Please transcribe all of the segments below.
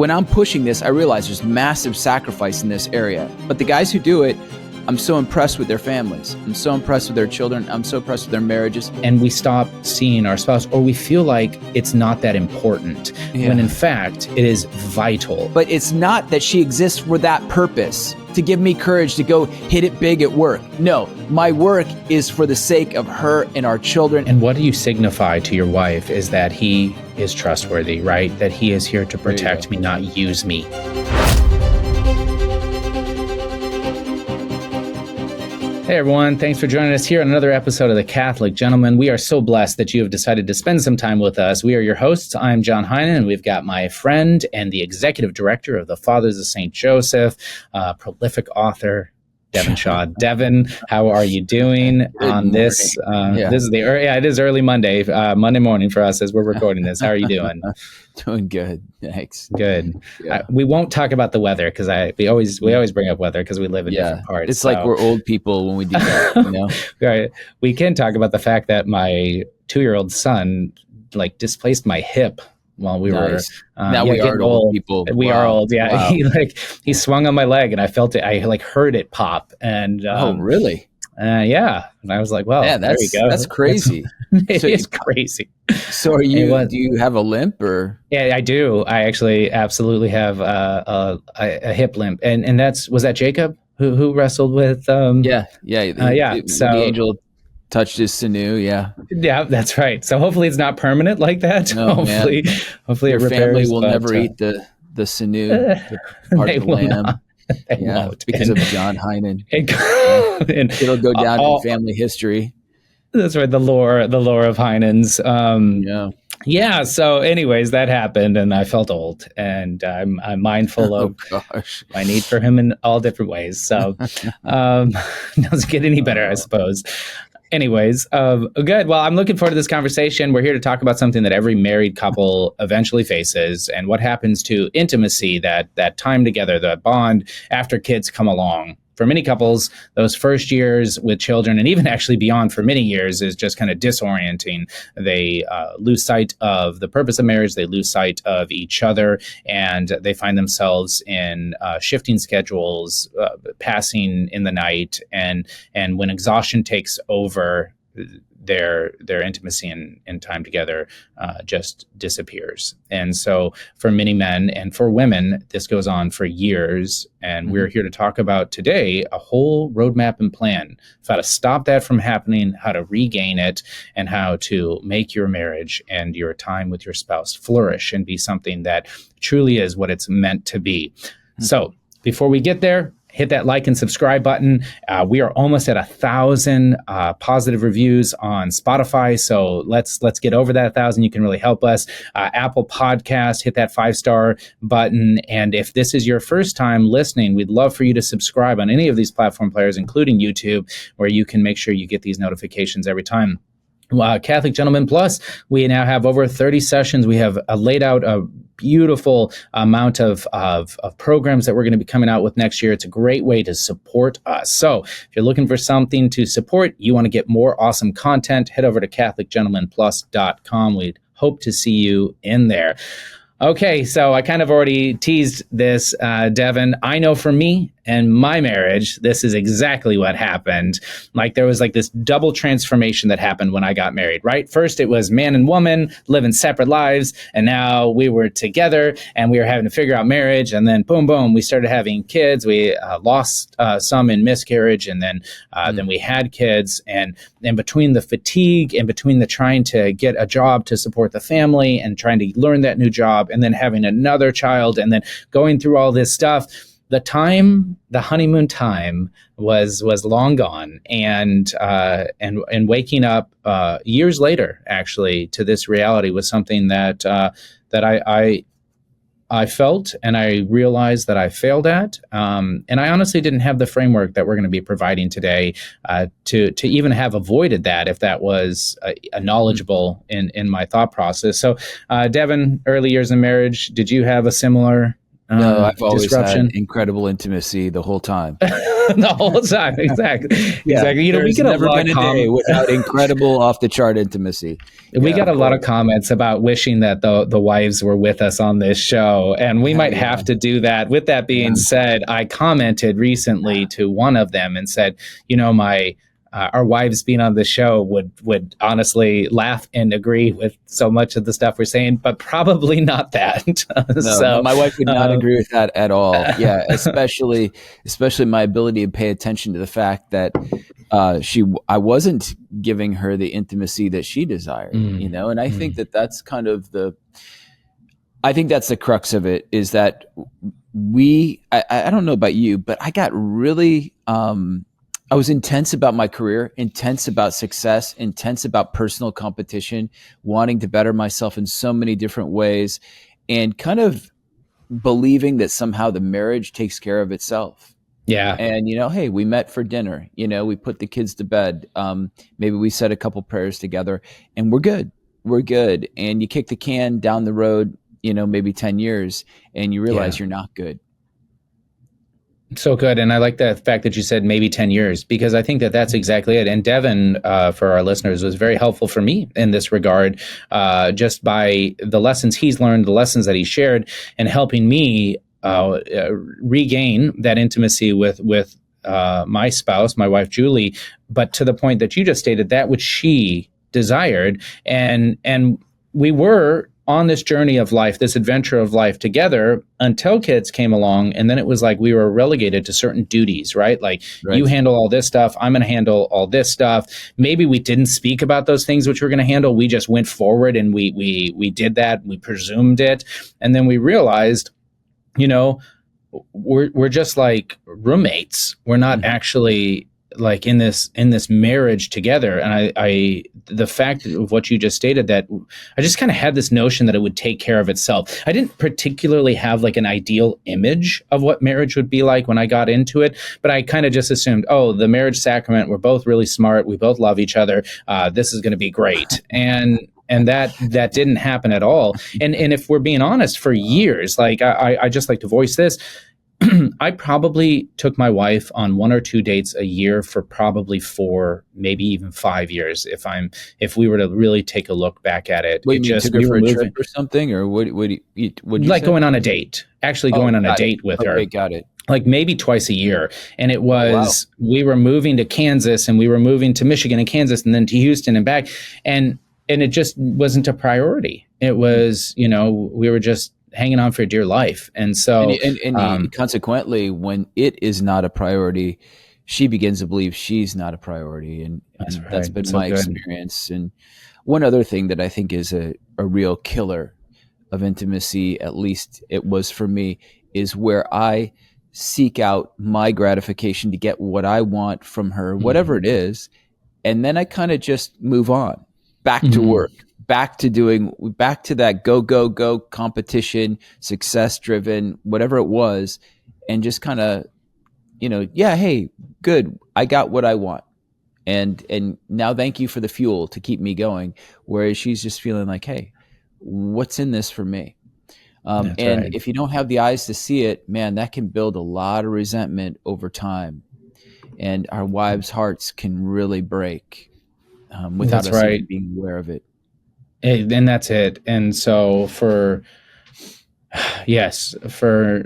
when I'm pushing this, I realize there's massive sacrifice in this area. But the guys who do it, I'm so impressed with their families. I'm so impressed with their children. I'm so impressed with their marriages. And we stop seeing our spouse, or we feel like it's not that important, when in fact it is vital. But it's not that she exists for that purpose, to give me courage to go hit it big at work. No, my work is for the sake of her and our children. And what do you signify to your wife is that he is trustworthy, right? That he is here to protect me, not use me. Hey everyone, thanks for joining us here on another episode of The Catholic Gentleman. We are so blessed that you have decided to spend some time with us. We are your hosts. I'm John Heinen, and we've got my friend and the executive director of the Fathers of St. Joseph, prolific author, Devin Schadt. Devin, how are you doing on this? This is it is early Monday, Monday morning for us as we're recording this. How are you doing? Doing good, thanks. Good. We won't talk about the weather because we always bring up weather because we live in different parts. It's like we're old people when we do that, you know. Right. We can talk about the fact that my 2-year-old son displaced my hip while we were now we are old people. We are old. Yeah. Wow. He swung on my leg and I felt it. I heard it pop. And oh, really? Yeah. And I was like, well, there you go. That's crazy. It's crazy. So do you have a limp or? Yeah, I do. I actually absolutely have a hip limp. And was that Jacob who wrestled with? So the angel touched his sinew. Yeah, that's right. So hopefully it's not permanent like that. No, hopefully your it repairs, family will never eat the sinew, the part of the lamb. It's because of John Heinen. It'll go down in family history. That's right. The lore of Heinen's. Yeah. So anyways, that happened and I felt old, and I'm mindful of my need for him in all different ways. So doesn't get any better, I suppose. Anyways, good. Well, I'm looking forward to this conversation. We're here to talk about something that every married couple eventually faces, and what happens to intimacy, that time together, the bond after kids come along. For many couples, those first years with children, and even actually beyond for many years, is just kind of disorienting. They lose sight of the purpose of marriage. They lose sight of each other, and they find themselves in shifting schedules, passing in the night, and when exhaustion takes over, their intimacy and time together just disappears. And so for many men and for women, this goes on for years. And we're here to talk about today a whole roadmap and plan of how to stop that from happening, how to regain it, and how to make your marriage and your time with your spouse flourish and be something that truly is what it's meant to be. So before we get there, hit that like and subscribe button. We are almost at 1,000 positive reviews on Spotify. So let's get over that 1,000. You can really help us. Apple Podcast, hit that 5-star button. And if this is your first time listening, we'd love for you to subscribe on any of these platform players, including YouTube, where you can make sure you get these notifications every time. Catholic Gentleman Plus, we now have over 30 sessions. We have laid out a beautiful amount of programs that we're going to be coming out with next year. It's a great way to support us. So if you're looking for something to support, you want to get more awesome content, head over to CatholicGentlemanPlus.com. We'd hope to see you in there. Okay, so I kind of already teased this, Devin. I know for me and my marriage, this is exactly what happened. There was this double transformation that happened when I got married, right? First, it was man and woman living separate lives, and now we were together and we were having to figure out marriage, and then boom, boom, we started having kids. We lost some in miscarriage, and then we had kids, and between the fatigue and between the trying to get a job to support the family and trying to learn that new job, and then having another child, and then going through all this stuff, the honeymoon time was long gone, and waking up years later, actually, to this reality was something that I felt, and I realized that I failed at, and I honestly didn't have the framework that we're going to be providing today to even have avoided that if that was a knowledgeable in my thought process. So, Devin, early years in marriage, did you have a similar No, I've always had incredible intimacy the whole time. The whole time, exactly. Exactly. You know, we get never been a day without incredible off the chart intimacy. We got a lot of comments about wishing that the wives were with us on this show, and we might have to do that. With that being said, I commented recently to one of them and said, you know, our wives being on the show would honestly laugh and agree with so much of the stuff we're saying, but probably not that. No, my wife would not agree with that at all. Yeah, especially my ability to pay attention to the fact that I wasn't giving her the intimacy that she desired, you know, and I think that's kind of I think that's the crux of it, is that I don't know about you, but I got really, I was intense about my career, intense about success, intense about personal competition, wanting to better myself in so many different ways, and kind of believing that somehow the marriage takes care of itself. Yeah. And, you know, hey, we met for dinner, you know, we put the kids to bed. Maybe we said a couple prayers together and we're good. We're good. And you kick the can down the road, you know, maybe 10 years and you realize you're not good. So good. And I like the fact that you said maybe 10 years, because I think that that's exactly it. And Devin, for our listeners, was very helpful for me in this regard, just by the lessons he's learned, the lessons that he shared, and helping me regain that intimacy with my spouse, my wife, Julie, but to the point that you just stated, that which she desired. And we were on this journey of life, this adventure of life together, until kids came along. And then it was like we were relegated to certain duties, right? Like you handle all this stuff, I'm going to handle all this stuff. Maybe we didn't speak about those things which we're going to handle. We just went forward and we did that. We presumed it. And then we realized, you know, we're just like roommates. We're not actually like in this marriage together. And I the fact of what you just stated, that I just kind of had this notion that it would take care of itself. I didn't particularly have like an ideal image of what marriage would be like when I got into it, but I kind of just assumed, oh, the marriage sacrament, we're both really smart, we both love each other, this is going to be great. And that didn't happen at all. And if we're being honest, for years, like I just like to voice this, I probably took my wife on 1 or 2 dates a year for probably 4, maybe even 5 years. If we were to really take a look back at it, Wait, you took her for a trip or something, or what like going on a date, actually going on a date with her. Okay, got it. Like maybe twice a year. And it was, we were moving to Kansas and we were moving to Michigan and Kansas and then to Houston and back. And it just wasn't a priority. It was, you know, we were just hanging on for dear life. And so, and consequently, when it is not a priority, she begins to believe she's not a priority. And that's been my experience. And one other thing that I think is a real killer of intimacy, at least it was for me, is where I seek out my gratification to get what I want from her, whatever it is. And then I kind of just move on back to work. Back to that go competition, success driven, whatever it was, and just kind of, you know, hey, good, I got what I want, and now thank you for the fuel to keep me going. Whereas she's just feeling like, hey, what's in this for me? If you don't have the eyes to see it, man, that can build a lot of resentment over time, and our wives' hearts can really break without us even being aware of it. And that's it. And so for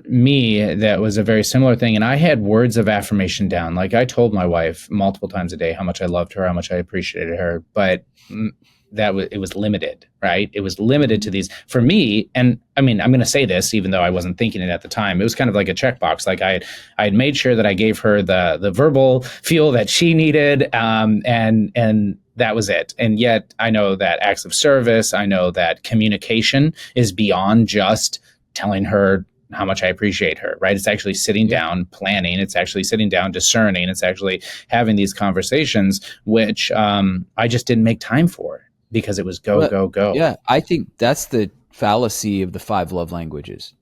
me, that was a very similar thing. And I had words of affirmation down. Like I told my wife multiple times a day how much I loved her, how much I appreciated her, but it was limited, right? It was limited to these for me. And I mean, I'm going to say this, even though I wasn't thinking it at the time, it was kind of like a checkbox. Like I had made sure that I gave her the verbal fuel that she needed. And that was it. And yet I know that acts of service, I know that communication is beyond just telling her how much I appreciate her, right? It's actually sitting down, planning. It's actually sitting down, discerning. It's actually having these conversations, which I just didn't make time for because it was go. Yeah, I think that's the fallacy of the 5 love languages.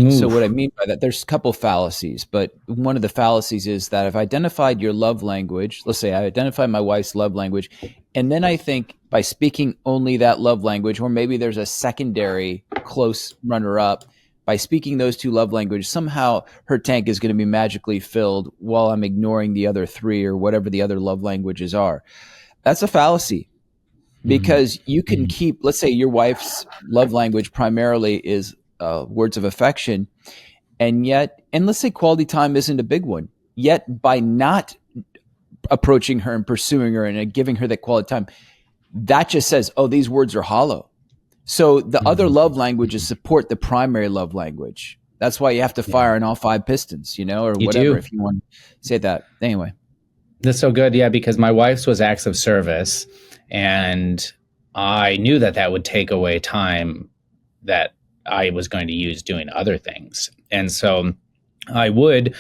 So what I mean by that, there's a couple fallacies, but one of the fallacies is that I've identified your love language. Let's say I identify my wife's love language. And then I think by speaking only that love language, or maybe there's a secondary close runner up, by speaking those two love languages, somehow her tank is going to be magically filled while I'm ignoring the other three or whatever the other love languages are. That's a fallacy, because you can keep, let's say your wife's love language primarily is words of affection, and let's say quality time isn't a big one, yet by not approaching her and pursuing her and giving her that quality time, that just says, oh, these words are hollow. So the other love languages support the primary love language. That's why you have to fire on all 5 pistons, or you whatever, if you want to say that. Anyway. That's so good. Yeah, because my wife's was acts of service, and I knew that would take away time that I was going to use doing other things. And so I would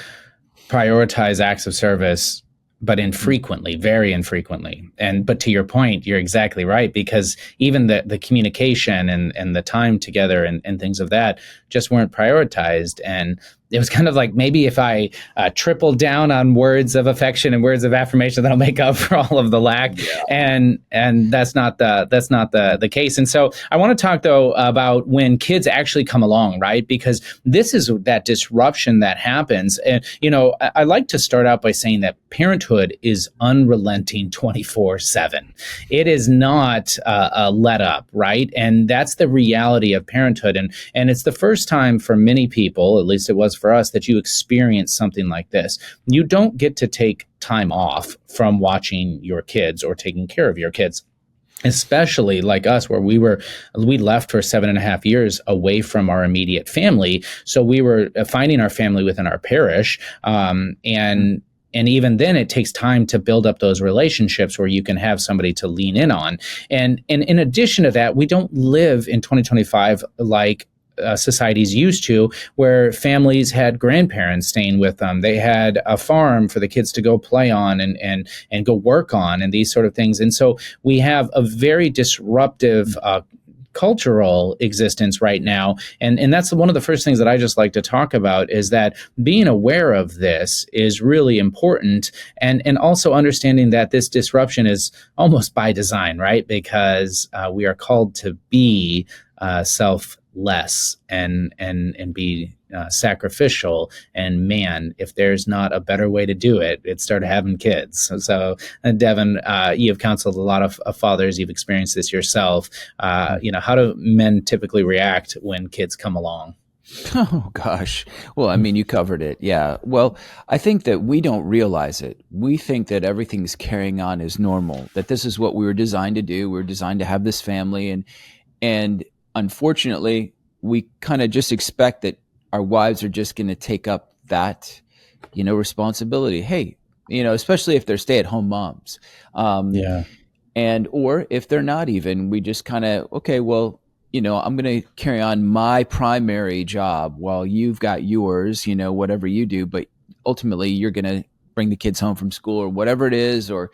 prioritize acts of service, but infrequently, very infrequently. But to your point, you're exactly right, because even the communication and the time together and things of that just weren't prioritized. And it was kind of like, maybe if I triple down on words of affection and words of affirmation, that'll make up for all of the lack. Yeah. And that's not the case. And so I want to talk though about when kids actually come along, right? Because this is that disruption that happens. And I like to start out by saying that parenthood is unrelenting 24/7. It is not a let up, right? And that's the reality of parenthood. And it's the first time for many people, at least it was for us, that you experience something like this. You don't get to take time off from watching your kids or taking care of your kids, especially like us, where we left for 7.5 years away from our immediate family. So we were finding our family within our parish. And even then, it takes time to build up those relationships where you can have somebody to lean in on. And in addition to that, we don't live in 2025 like societies used to, where families had grandparents staying with them. They had a farm for the kids to go play on and go work on, and these sort of things. And so we have a very disruptive cultural existence right now. And that's one of the first things that I just like to talk about, is that being aware of this is really important, and also understanding that this disruption is almost by design, right? Because we are called to be selfless and be sacrificial. And man, if there's not a better way to do it, it's start having kids. So Devin, you have counseled a lot of fathers. You've experienced this yourself. How do men typically react when kids come along? Oh, gosh. Well, I mean, you covered it. Yeah. Well, I think that we don't realize it. We think that everything's carrying on as normal, that this is what we were designed to do. We were designed to have this family. And unfortunately, we kind of just expect that our wives are just going to take up that, responsibility. Hey, especially if they're stay-at-home moms. And or if they're not even, we just kind of, okay, well, I'm going to carry on my primary job while you've got yours, whatever you do. But ultimately, you're going to bring the kids home from school or whatever it is. Or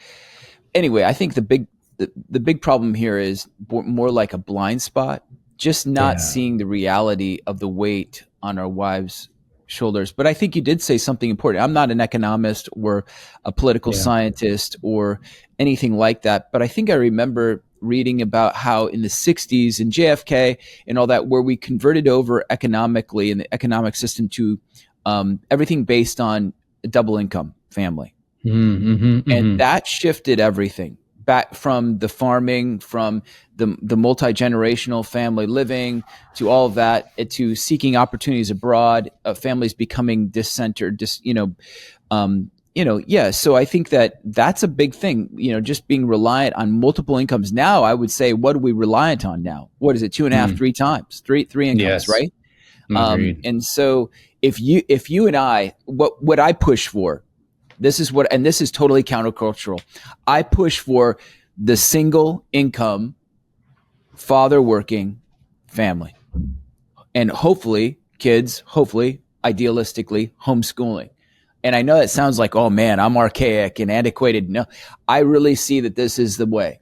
anyway, I think the big problem here is more like a blind spot, just not seeing the reality of the weight on our wives' shoulders. But I think you did say something important. I'm not an economist or a political scientist or anything like that, but I think I remember reading about how in the 60s and JFK and all that, where we converted over economically in the economic system to everything based on a double income family. And that shifted everything back from the farming, from the multi-generational family living, to all of that, to seeking opportunities abroad, families becoming discentered, So I think that's a big thing, just being reliant on multiple incomes. Now, I would say, what are we reliant on now? What is it? 2.5, 3 times, three incomes, right? And so if you and I, what I push for, this is totally countercultural. I push for the single income, father working family, and hopefully kids, idealistically, homeschooling. And I know that sounds like, oh man, I'm archaic and antiquated. No, I really see that this is the way,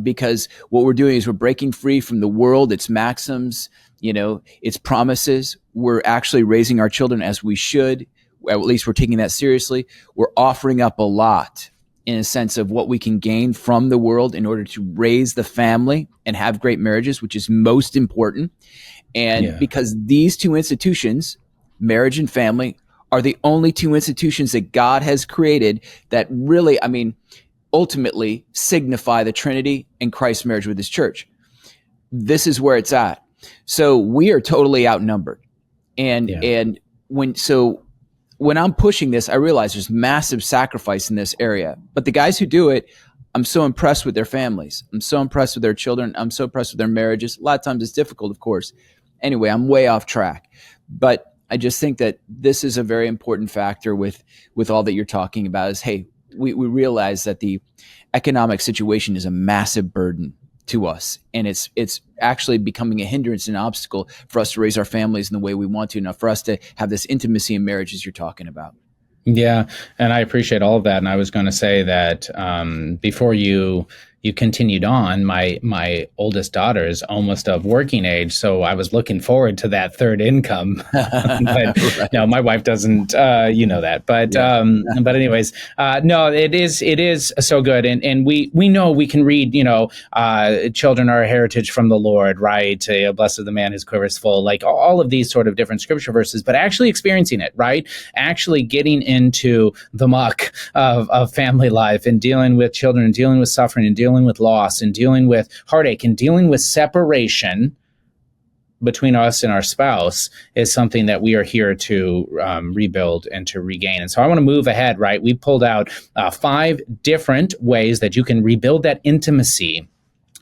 because what we're doing is we're breaking free from the world, its maxims, its promises. We're actually raising our children as we should. At least we're taking that seriously. We're offering up a lot in a sense of what we can gain from the world in order to raise the family and have great marriages, which is most important. And because these two institutions, marriage and family, are the only two institutions that God has created that really, ultimately signify the Trinity and Christ's marriage with his church. This is where it's at. So we are totally outnumbered. And when I'm pushing this, I realize there's massive sacrifice in this area. But the guys who do it, I'm so impressed with their families. I'm so impressed with their children. I'm so impressed with their marriages. A lot of times it's difficult, of course. Anyway, I'm way off track. But I just think that this is a very important factor with all that you're talking about is, hey, we realize that the economic situation is a massive burden to us. And it's actually becoming a hindrance and an obstacle for us to raise our families in the way we want to, now for us to have this intimacy in marriage as you're talking about. Yeah, and I appreciate all of that. And I was going to say that before you continued on, my oldest daughter is almost of working age, so I was looking forward to that third income. But right. No, my wife doesn't, that. But but anyways, no, it is so good, and we know we can read, children are a heritage from the Lord, right? Blessed the man whose quiver is full, like all of these sort of different scripture verses, but actually experiencing it, right? Actually getting into the muck of family life and dealing with children and dealing with suffering and dealing with loss and dealing with heartache and dealing with separation between us and our spouse is something that we are here to rebuild and to regain. And so I want to move ahead, right? We pulled out 5 different ways that you can rebuild that intimacy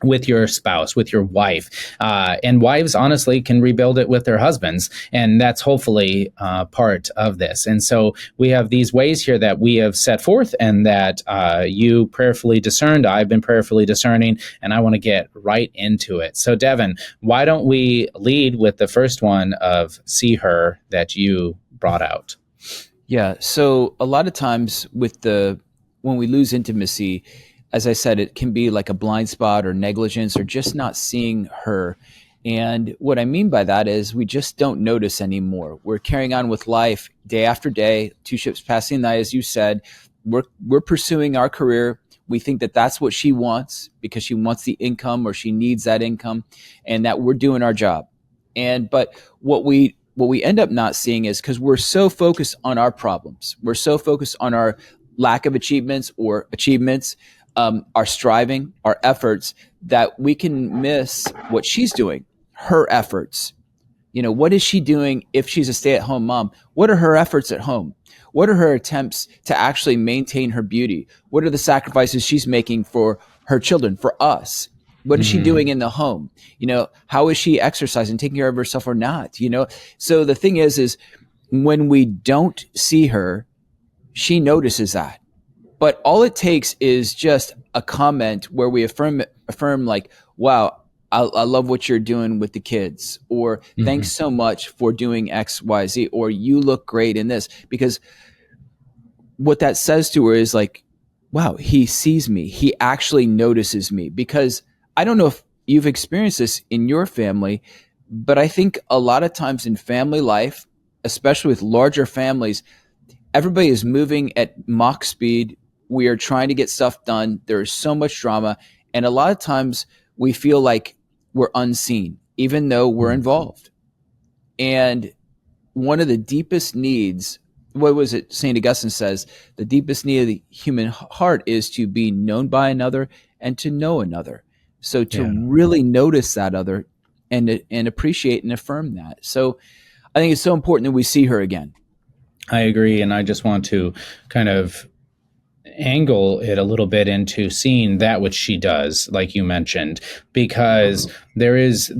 with your spouse, with your wife. And wives, honestly, can rebuild it with their husbands. And that's hopefully part of this. And so we have these ways here that we have set forth and that you prayerfully discerned. I've been prayerfully discerning, and I want to get right into it. So, Devin, why don't we lead with the first one of see her that you brought out? Yeah. So a lot of times when we lose intimacy, as I said, it can be like a blind spot or negligence or just not seeing her. And what I mean by that is we just don't notice anymore. We're carrying on with life day after day, 2 ships passing the night, as you said. We're pursuing our career. We think that that's what she wants because she wants the income or she needs that income, and that we're doing our job. But what we end up not seeing is because we're so focused on our problems. We're so focused on our lack of achievements or achievements, our striving, our efforts, that we can miss what she's doing, her efforts. What is she doing if she's a stay-at-home mom? What are her efforts at home? What are her attempts to actually maintain her beauty? What are the sacrifices she's making for her children, for us? What is she doing in the home? How is she exercising, taking care of herself or not? So the thing is when we don't see her, she notices that. But all it takes is just a comment where we affirm like, wow, I love what you're doing with the kids, or thanks so much for doing X, Y, Z, or you look great in this. Because what that says to her is like, wow, he sees me. He actually notices me. Because I don't know if you've experienced this in your family, but I think a lot of times in family life, especially with larger families, everybody is moving at Mach speed. We are trying to get stuff done. There's so much drama. And a lot of times we feel like we're unseen, even though we're involved. And one of the deepest needs, what was it St. Augustine says, the deepest need of the human heart is to be known by another and to know another. So to really notice that other and appreciate and affirm that. So I think it's so important that we see her again. I agree. And I just want to kind of angle it a little bit into seeing that which she does, like you mentioned, because there is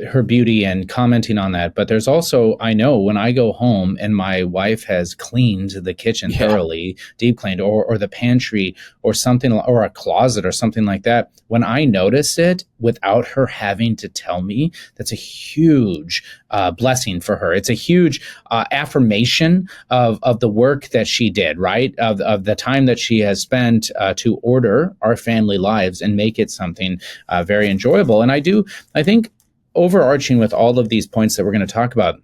her beauty and commenting on that. But there's also, I know when I go home and my wife has cleaned the kitchen thoroughly, deep cleaned, or the pantry or something, or a closet or something like that, when I notice it without her having to tell me, that's a huge blessing for her. It's a huge affirmation of the work that she did, right? Of the time that she has spent to order our family lives and make it something very enjoyable. And I think overarching with all of these points that we're going to talk about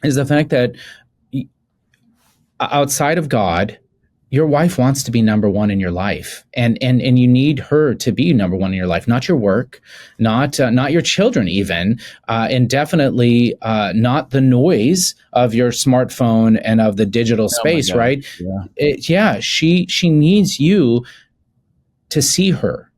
is the fact that outside of God, your wife wants to be number one in your life, and you need her to be number one in your life, not your work, not your children even, and definitely not the noise of your smartphone and of the digital space, right? She needs you to see her,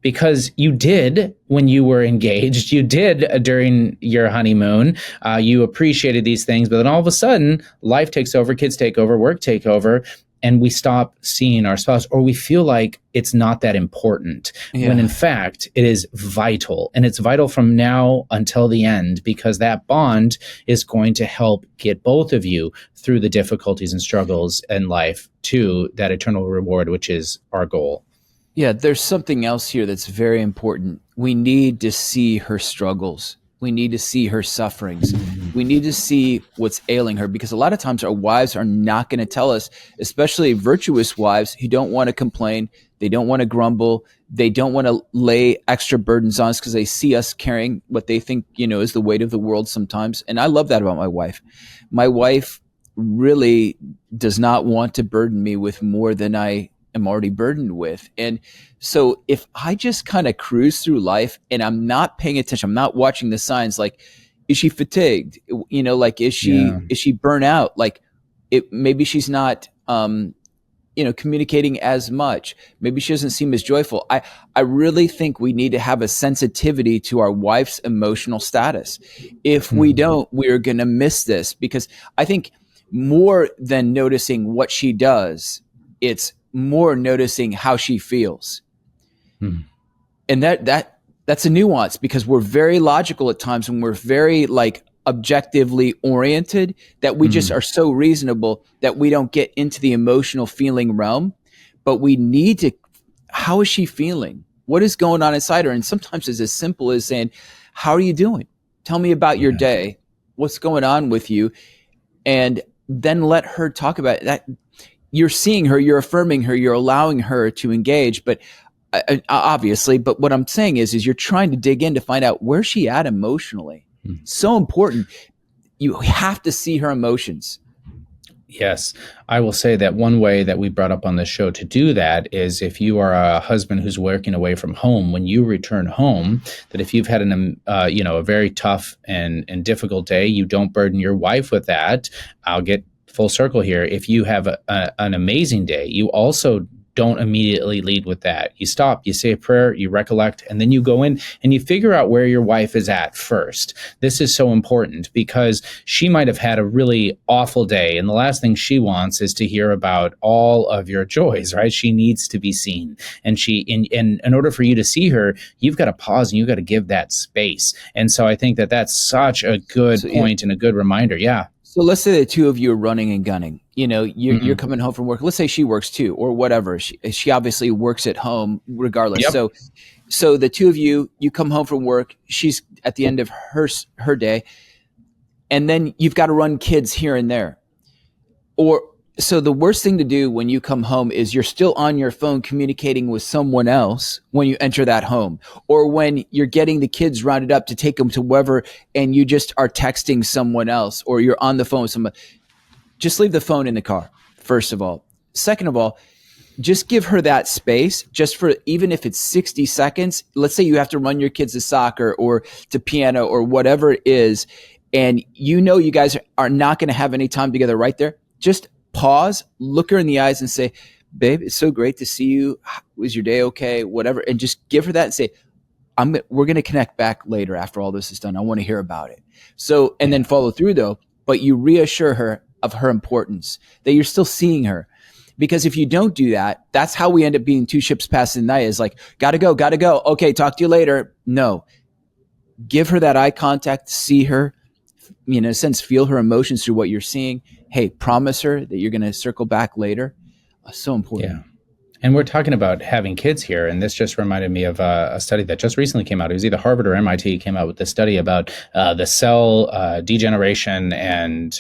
because you did when you were engaged, you did during your honeymoon, you appreciated these things, but then all of a sudden life takes over, kids take over, work take over, and we stop seeing our spouse, or we feel like it's not that important, when in fact it is vital. And it's vital from now until the end, because that bond is going to help get both of you through the difficulties and struggles in life to that eternal reward, which is our goal. Yeah, there's something else here that's very important. We need to see her struggles. We need to see her sufferings. We need to see what's ailing her, because a lot of times our wives are not going to tell us, especially virtuous wives who don't want to complain. They don't want to grumble. They don't want to lay extra burdens on us because they see us carrying what they think, is the weight of the world sometimes. And I love that about my wife. My wife really does not want to burden me with more than I am already burdened with. And so if I just kind of cruise through life and I'm not paying attention, I'm not watching the signs, like, is she fatigued? Like, is she burnt out? Like, maybe she's not, communicating as much. Maybe she doesn't seem as joyful. I really think we need to have a sensitivity to our wife's emotional status. If we don't, we're going to miss this, because I think more than noticing what she does, it's more noticing how she feels. And that's a nuance, because we're very logical at times, and we're very objectively oriented, that we just are so reasonable that we don't get into the emotional feeling realm. But we need to, how is she feeling? What is going on inside her? And sometimes it's as simple as saying, how are you doing? Tell me about your day. What's going on with you? And then let her talk about it. That you're seeing her, you're affirming her, you're allowing her to engage. But obviously, but what I'm saying is you're trying to dig in to find out where's she at emotionally. So important. You have to see her emotions. Yes. I will say that one way that we brought up on the show to do that is, if you are a husband who's working away from home, when you return home, that if you've had a very tough and difficult day, you don't burden your wife with that. I'll get full circle here. If you have an amazing day, you also don't immediately lead with that. You stop, you say a prayer, you recollect, and then you go in and you figure out where your wife is at first. This is so important, because she might have had a really awful day, and the last thing she wants is to hear about all of your joys, right? She needs to be seen. And in order for you to see her, you've got to pause and you've got to give that space. And so I think that that's such a good point and a good reminder. Yeah. So let's say the two of you are running and gunning. You're coming home from work. Let's say she works too, or whatever. She obviously works at home regardless. Yep. So the two of you come home from work. She's at the end of her day, and then you've got to run kids here and there. So the worst thing to do when you come home is you're still on your phone communicating with someone else when you enter that home, or when you're getting the kids rounded up to take them to wherever, and you just are texting someone else, or you're on the phone with someone. Just leave the phone in the car, first of all. Second of all, just give her that space, just for, even if it's 60 seconds. Let's say you have to run your kids to soccer or to piano or whatever it is, and you guys are not going to have any time together right there. Just pause, look her in the eyes and say, babe, it's so great to see you. Was your day okay? Whatever. And just give her that and say, we're going to connect back later after all this is done. I want to hear about it. So, and then follow through though, but you reassure her of her importance, that you're still seeing her. Because if you don't do that, that's how we end up being two ships passing the night, is like, gotta go. Okay, talk to you later. No, give her that eye contact, see her, in a sense, feel her emotions through what you're seeing. Hey, promise her that you're going to circle back later. So important. Yeah. And we're talking about having kids here, and this just reminded me of a study that just recently came out. It was either Harvard or MIT came out with this study about the cell degeneration and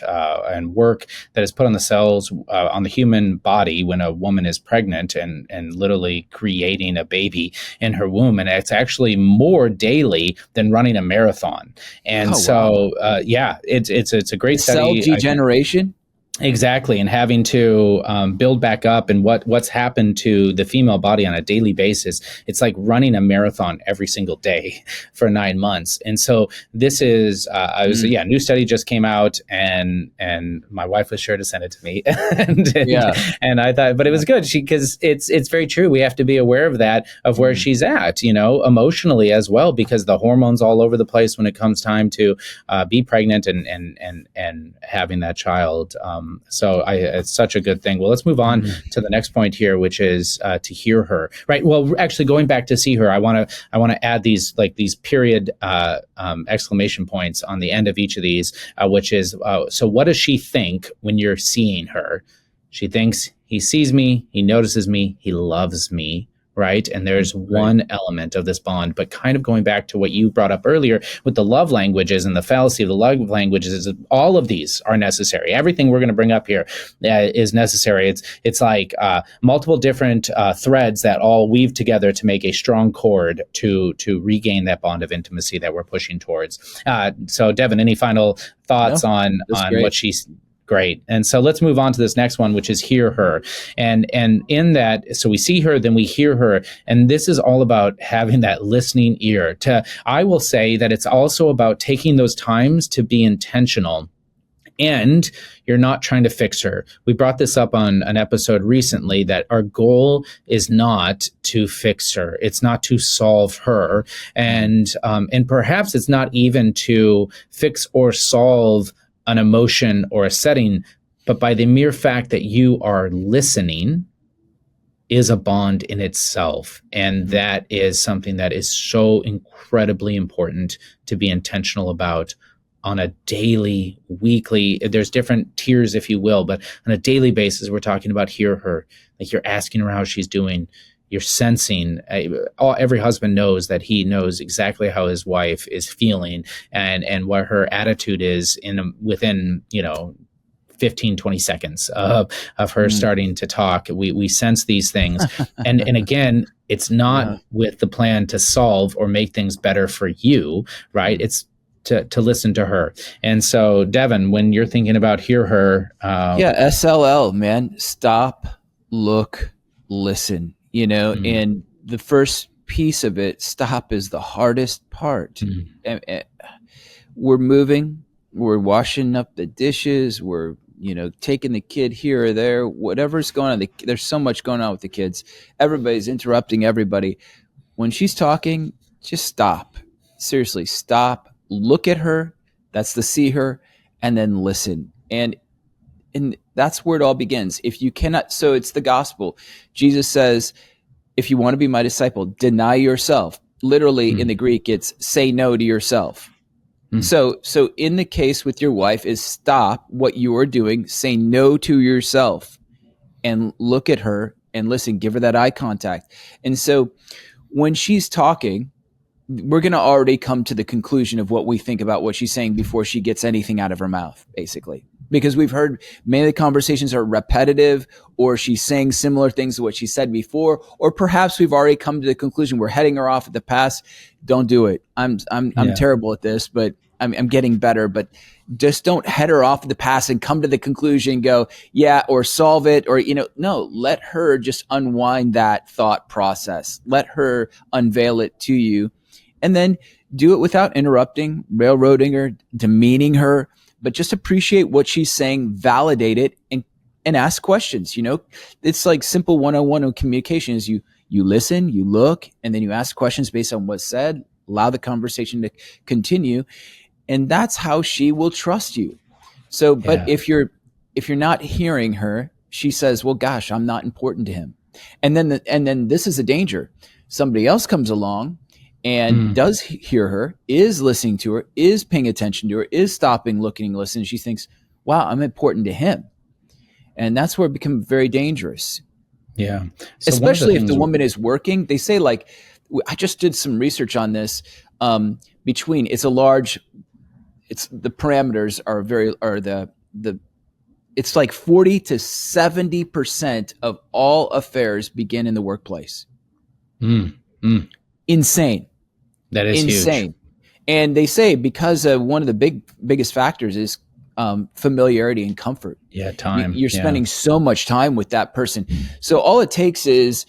work that is put on the cells on the human body when a woman is pregnant and literally creating a baby in her womb. And it's actually more daily than running a marathon. And it's a great study. Cell degeneration? Exactly, and having to build back up, and what's happened to the female body on a daily basis. It's like running a marathon every single day for 9 months. And so this is, new study just came out, and my wife was sure to send it to me, and I thought, but it was good, because it's very true. We have to be aware of that, of where she's at, emotionally as well, because the hormones all over the place when it comes time to be pregnant and having that child. So it's such a good thing. Well, let's move on to the next point here, which is to hear her. Right. Well, actually, going back to see her, I want to add these period exclamation points on the end of each of these, which is, so what does she think when you're seeing her? She thinks he sees me, he notices me, he loves me. Right. And there's one element of this bond, but kind of going back to what you brought up earlier with the love languages and the fallacy of the love languages, is all of these are necessary. Everything we're going to bring up here is necessary. It's like multiple different threads that all weave together to make a strong cord to regain that bond of intimacy that we're pushing towards. So, Devin, any final thoughts on what she's... Great. And so let's move on to this next one, which is hear her. And in that, so we see her, then we hear her. And this is all about having that listening ear. I will say that it's also about taking those times to be intentional. And you're not trying to fix her. We brought this up on an episode recently, that our goal is not to fix her. It's not to solve her. And perhaps it's not even to fix or solve an emotion or a setting, but by the mere fact that you are listening is a bond in itself. And that is something that is so incredibly important to be intentional about on a daily, weekly, there's different tiers, if you will, but on a daily basis, we're talking about hear her. Like, you're asking her how she's doing. You're sensing, every husband knows that he knows exactly how his wife is feeling and what her attitude is within 15, 20 seconds of her starting to talk. We sense these things. And again, it's not with the plan to solve or make things better for you, right? It's to listen to her. And so, Devin, when you're thinking about hear her. SLL, man. Stop, look, listen. And the first piece of it, stop, is the hardest part. We're moving, we're washing up the dishes, we're, taking the kid here or there, whatever's going on. There's so much going on with the kids. Everybody's interrupting everybody. When she's talking, just stop. Seriously, stop, look at her. That's the see her, and then listen. And that's where it all begins. If you cannot, so it's the gospel. Jesus says, if you want to be my disciple, deny yourself. Literally in the Greek, it's say no to yourself. So in the case with your wife is stop what you are doing, say no to yourself, and look at her and listen, give her that eye contact. And so when she's talking, we're going to already come to the conclusion of what we think about what she's saying before she gets anything out of her mouth, basically. Because we've heard many of the conversations are repetitive, or she's saying similar things to what she said before, or perhaps we've already come to the conclusion we're heading her off at the past. Don't do it. I'm terrible at this, but I'm getting better. But just don't head her off at the past and come to the conclusion, go, or solve it, or, no, let her just unwind that thought process. Let her unveil it to you, and then do it without interrupting, railroading her, demeaning her. But just appreciate what she's saying, validate it, and ask questions. It's like simple 101 of communication is you listen, you look, and then you ask questions based on what's said, allow the conversation to continue. And that's how she will trust you. So, but if you're not hearing her, she says, well, gosh, I'm not important to him. And then this is a danger. Somebody else comes along and does hear her, is listening to her, is paying attention to her, is stopping, looking, listening. She thinks, wow, I'm important to him. And that's where it becomes very dangerous. Yeah. So especially if the woman is working. They say, like, I just did some research on this, the parameters it's like 40 to 70% of all affairs begin in the workplace. Insane. That is insane. Huge. And they say because one of the biggest factors is familiarity and comfort. Yeah, time. You're spending so much time with that person. So all it takes is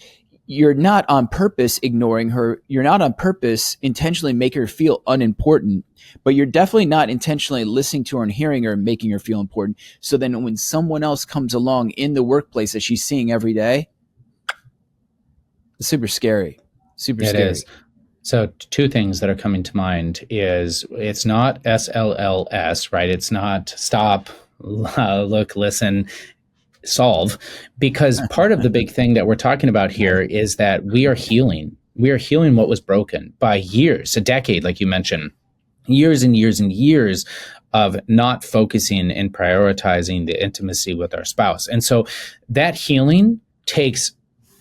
you're not on purpose ignoring her. You're not on purpose intentionally making her feel unimportant, but you're definitely not intentionally listening to her and hearing her and making her feel important. So then when someone else comes along in the workplace that she's seeing every day, it's super scary. Super scary. It is. So two things that are coming to mind is it's not SLLS, right? It's not stop, look, listen, solve, because part of the big thing that we're talking about here is that we are healing. We are healing what was broken by years, a decade, like you mentioned, years and years and years of not focusing and prioritizing the intimacy with our spouse. And so that healing takes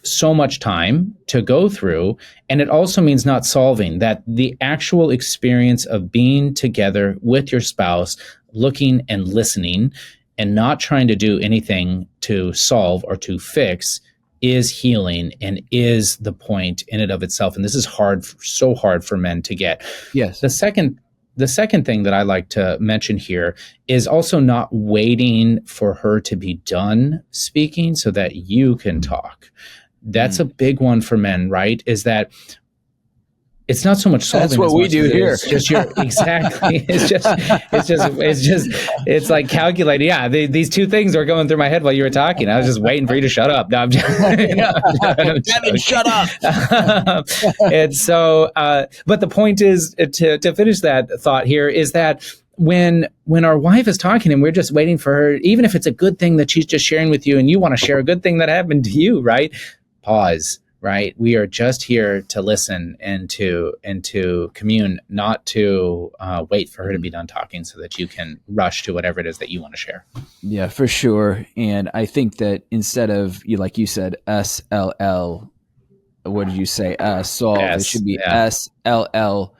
so much time to go through. And it also means not solving, that the actual experience of being together with your spouse, looking and listening and not trying to do anything to solve or to fix is healing and is the point in and of itself. And this is hard, so hard for men to get. Yes. The second thing that I like to mention here is also not waiting for her to be done speaking so that you can talk. That's a big one for men, right? Is that it's not so much solving. That's what we do here. It's just exactly. It's like calculating. Yeah, these two things were going through my head while you were talking. I was just waiting for you to shut up. No, I'm just, Devin, shut up. And so, but the point is to finish that thought here is that when our wife is talking and we're just waiting for her, even if it's a good thing that she's just sharing with you and you want to share a good thing that happened to you, right? Pause, right? We are just here to listen and to commune, not to wait for her to be done talking so that you can rush to whatever it is that you want to share. Yeah, for sure. And I think that instead of, like you said, SLL, what did you say? Solve. It should be SLL.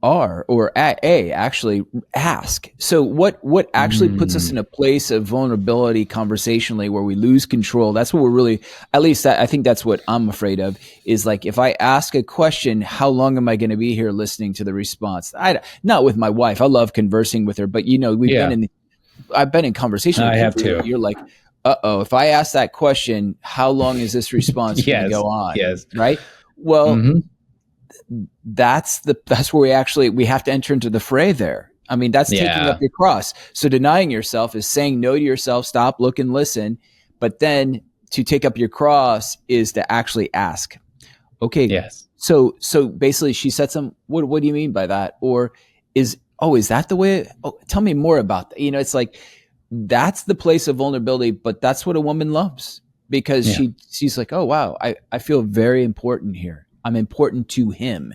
Or A, actually ask. So what actually puts us in a place of vulnerability conversationally where we lose control? That's what we're really, at least I think that's what I'm afraid of, is like, if I ask a question, how long am I going to be here listening to the response? Not with my wife. I love conversing with her, but I've been in conversation with I have too. You're like, if I ask that question, how long is this response going to go on? Yes. Right. Well, that's where we have to enter into the fray there. I mean, that's taking up your cross. So denying yourself is saying no to yourself, stop, look, and listen. But then to take up your cross is to actually ask. Okay. Yes. So basically she said what do you mean by that? Or is that the way? Tell me more about that. It's like, that's the place of vulnerability, but that's what a woman loves, because she's like, oh, wow, I feel very important here. I'm important to him.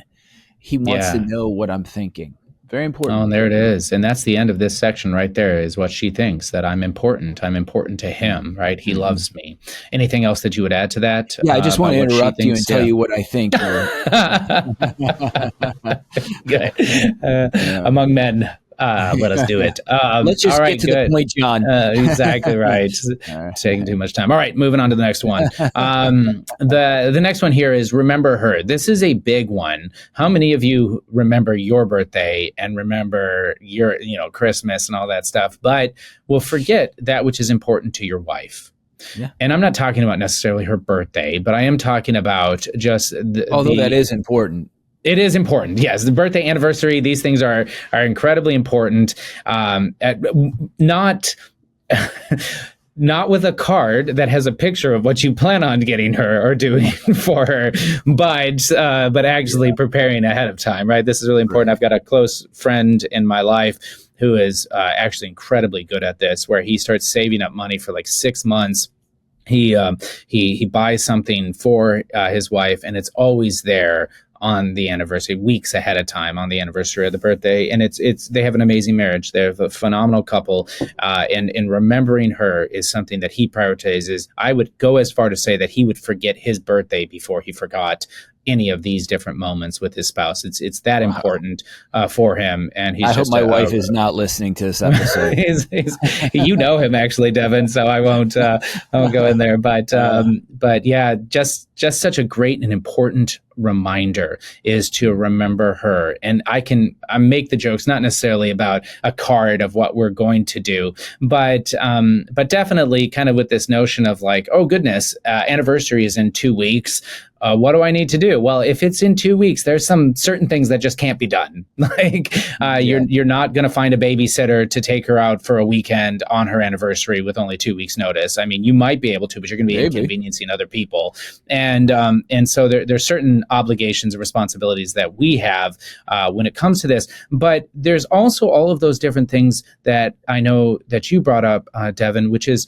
He wants to know what I'm thinking. Very important. Oh, and there it is. And that's the end of this section right there, is what she thinks, that I'm important. I'm important to him, right? He loves me. Anything else that you would add to that? Yeah, I just want to interrupt you and tell you what I think. Among men. Let us do it. Let's just get to the point, John. Exactly right. Taking too much time. All right, moving on to the next one. The next one here is remember her. This is a big one. How many of you remember your birthday and remember your, Christmas and all that stuff, but will forget that which is important to your wife? Yeah. And I'm not talking about necessarily her birthday, but I am talking about just although that is important. It is important. Yes. The birthday, anniversary, these things are incredibly important. Not with a card that has a picture of what you plan on getting her or doing for her, but actually preparing ahead of time, right? This is really important. I've got a close friend in my life who is actually incredibly good at this, where he starts saving up money for like 6 months. He buys something for his wife, and it's always there on the anniversary, weeks ahead of time on the anniversary of the birthday. And they have an amazing marriage. They have a phenomenal couple. And remembering her is something that he prioritizes. I would go as far to say that he would forget his birthday before he forgot any of these different moments with his spouse. It's that important for him. And he's I hope my wife is not listening to this episode. You know him actually, Devin, so I won't go in there. But yeah, just such a great and important reminder is to remember her. And I make the jokes not necessarily about a card of what we're going to do, but definitely kind of with this notion of like, oh goodness, anniversary is in 2 weeks. What do I need to do? Well, if it's in 2 weeks, there's some certain things that just can't be done. Like you're not going to find a babysitter to take her out for a weekend on her anniversary with only 2 weeks notice. I mean, you might be able to, but you're going to be inconveniencing other people. And so there's certain obligations and responsibilities that we have when it comes to this. But there's also all of those different things that I know that you brought up, Devin, which is,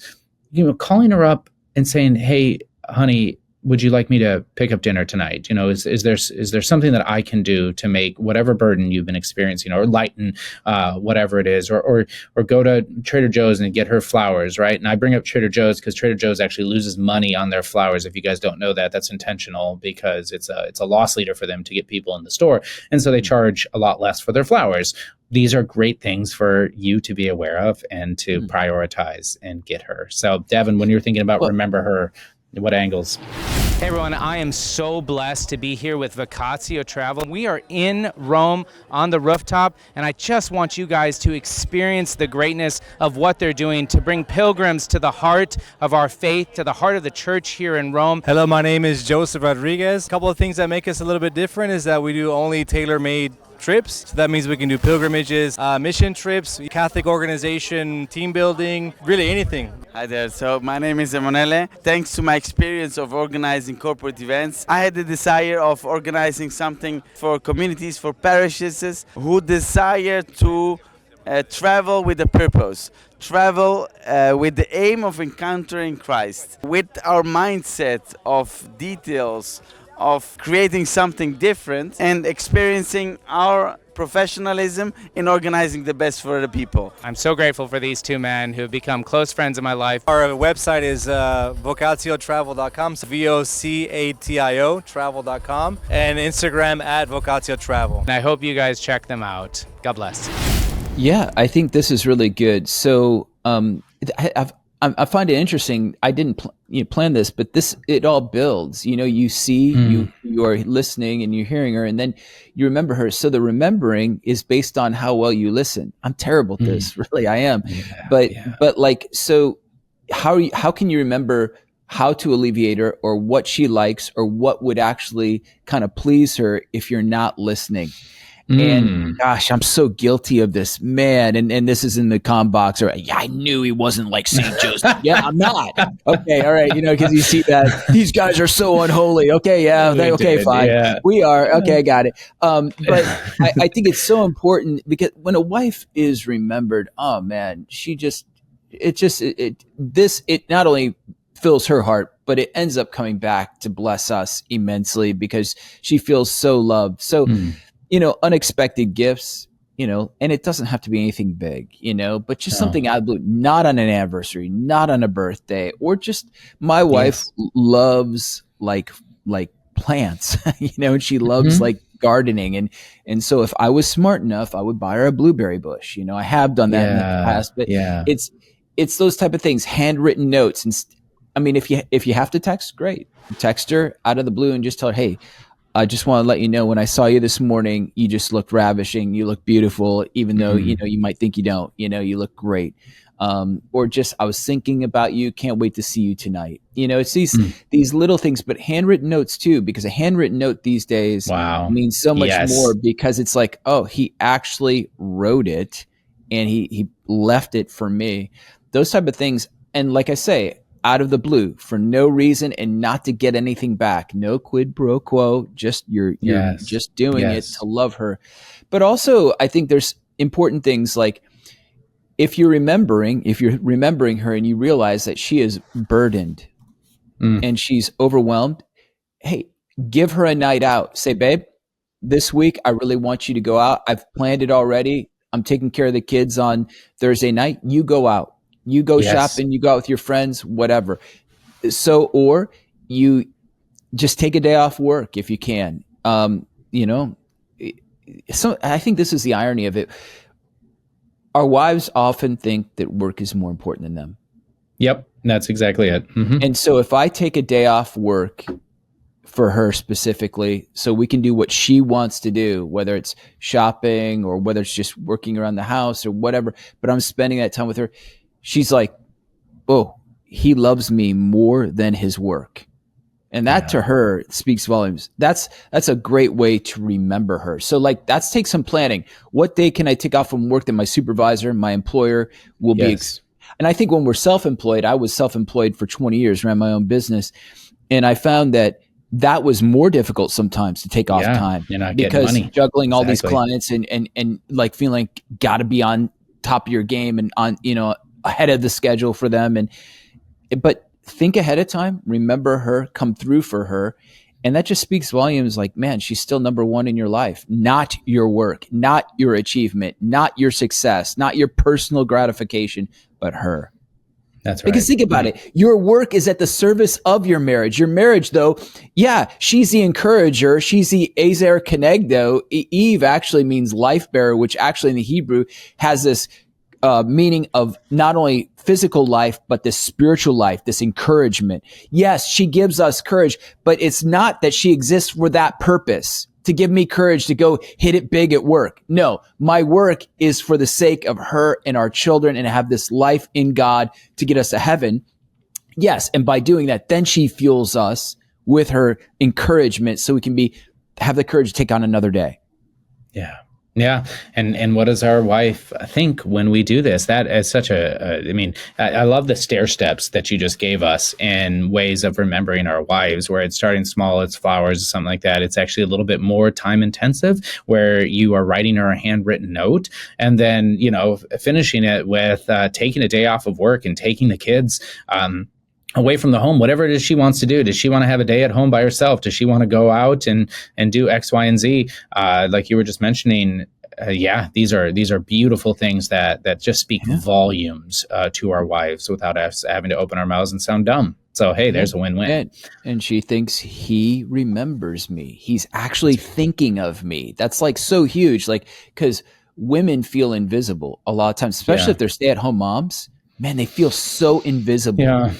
calling her up and saying, hey, honey, would you like me to pick up dinner tonight? Is there something that I can do to make whatever burden you've been experiencing or lighten whatever it is, or go to Trader Joe's and get her flowers, right? And I bring up Trader Joe's because Trader Joe's actually loses money on their flowers. If you guys don't know that, that's intentional because it's a loss leader for them to get people in the store. And so they charge a lot less for their flowers. These are great things for you to be aware of and to prioritize and get her. So Devin, when you're thinking about remember her, what angles? Hey everyone, I am so blessed to be here with Vocatio Travel. We are in Rome on the rooftop, and I just want you guys to experience the greatness of what they're doing to bring pilgrims to the heart of our faith, to the heart of the church here in Rome. Hello, my name is Joseph Rodriguez. A couple of things that make us a little bit different is that we do only tailor-made trips. So that means we can do pilgrimages, mission trips, Catholic organization, team building, really anything. Hi there. So my name is Emanuele. Thanks to my experience of organizing corporate events, I had the desire of organizing something for communities, for parishes who desire to travel with a purpose. Travel with the aim of encountering Christ. With our mindset of details, of creating something different and experiencing our professionalism in organizing the best for the people. I'm so grateful for these two men who have become close friends in my life. Our website is vocatiotravel.com, so VOCATIO travel.com, and Instagram at vocatiotravel. And I hope you guys check them out. God bless. Yeah, I think this is really good. So I find it interesting. I didn't plan this, but it all builds. You see, you are listening and you're hearing her, and then you remember her. So the remembering is based on how well you listen. I'm terrible at this, really, I am. But like, so how can you remember how to alleviate her, or what she likes, or what would actually kind of please her if you're not listening? And gosh, I'm so guilty of this, man. And this is in the com box, or I knew he wasn't like St. Joseph. Yeah, I'm not. Okay, all right. Because you see that these guys are so unholy. Okay, yeah, okay, fine. Yeah. We are. Okay, I got it. But I think it's so important, because when a wife is remembered, oh man, it not only fills her heart, but it ends up coming back to bless us immensely, because she feels so loved. So, unexpected gifts, and it doesn't have to be anything big, but just something out of the blue, not on an anniversary, not on a birthday, or just my wife loves like plants, and she loves like gardening. And so if I was smart enough, I would buy her a blueberry bush. I have done that in the past, but it's those type of things, handwritten notes. And I mean, if you have to text, great. Text her out of the blue and just tell her, hey, I just want to let you know, when I saw you this morning, you just looked ravishing. You look beautiful, even though, you might think you don't, you look great. Or just, I was thinking about you. Can't wait to see you tonight. It's these little things, but handwritten notes too, because a handwritten note these days means so much more, because it's like, oh, he actually wrote it and he left it for me. Those type of things. And like I say, out of the blue, for no reason, and not to get anything back. No quid pro quo. Just you're just doing it to love her. But also, I think there's important things, like if you're remembering her and you realize that she is burdened and she's overwhelmed, hey, give her a night out. Say, babe, this week I really want you to go out. I've planned it already. I'm taking care of the kids on Thursday night. You go out. You go shopping, you go out with your friends, whatever. So, or you just take a day off work if you can. So I think this is the irony of it. Our wives often think that work is more important than them. Yep, that's exactly it. Mm-hmm. And so if I take a day off work for her specifically, so we can do what she wants to do, whether it's shopping or whether it's just working around the house or whatever, but I'm spending that time with her, she's like, oh, he loves me more than his work. And that to her speaks volumes. That's a great way to remember her. So like, that's take some planning. What day can I take off from work that my supervisor, my employer will be? And I think when we're self-employed, I was self-employed for 20 years, ran my own business. And I found that was more difficult sometimes to take off time. You're not because getting money. Juggling all these clients and like feeling like got to be on top of your game and on, ahead of the schedule for them. But think ahead of time, remember her, come through for her. And that just speaks volumes like, man, she's still number one in your life, not your work, not your achievement, not your success, not your personal gratification, but her. That's right. Because think about it. Your work is at the service of your marriage. Your marriage, though, she's the encourager. She's the ezer kenegdo. Eve actually means life bearer, which actually in the Hebrew has this meaning of not only physical life, but this spiritual life, this encouragement. Yes, she gives us courage, but it's not that she exists for that purpose, to give me courage to go hit it big at work. No, my work is for the sake of her and our children and have this life in God to get us to heaven. Yes, and by doing that, then she fuels us with her encouragement so we can have the courage to take on another day. Yeah. Yeah. And what does our wife think when we do this? That is such I love the stair steps that you just gave us in ways of remembering our wives, where it's starting small, it's flowers, something like that. It's actually a little bit more time intensive, where you are writing her a handwritten note and then, finishing it with taking a day off of work and taking the kids away from the home, whatever it is she wants to do. Does she want to have a day at home by herself? Does she want to go out and do X, Y, and Z? Like you were just mentioning, these are beautiful things that just speak volumes to our wives without us having to open our mouths and sound dumb. So, hey, there's a win-win. And she thinks he remembers me. He's actually thinking of me. That's like so huge. Like, because women feel invisible a lot of times, especially if they're stay-at-home moms. Man, they feel so invisible. Yeah.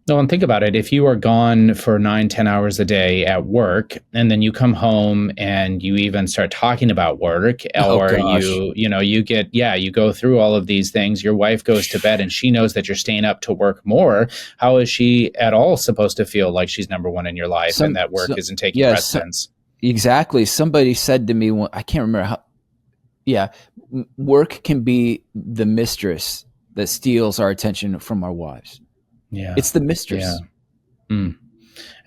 No, and think about it. If you are gone for 9-10 hours a day at work, and then you come home and you even start talking about work, or you go through all of these things, your wife goes to bed and she knows that you're staying up to work more. How is she at all supposed to feel like she's number one in your life and that work isn't taking precedence? Exactly. Somebody said to me, I can't remember how, work can be the mistress that steals our attention from our wives. Yeah, it's the mistress. Yeah.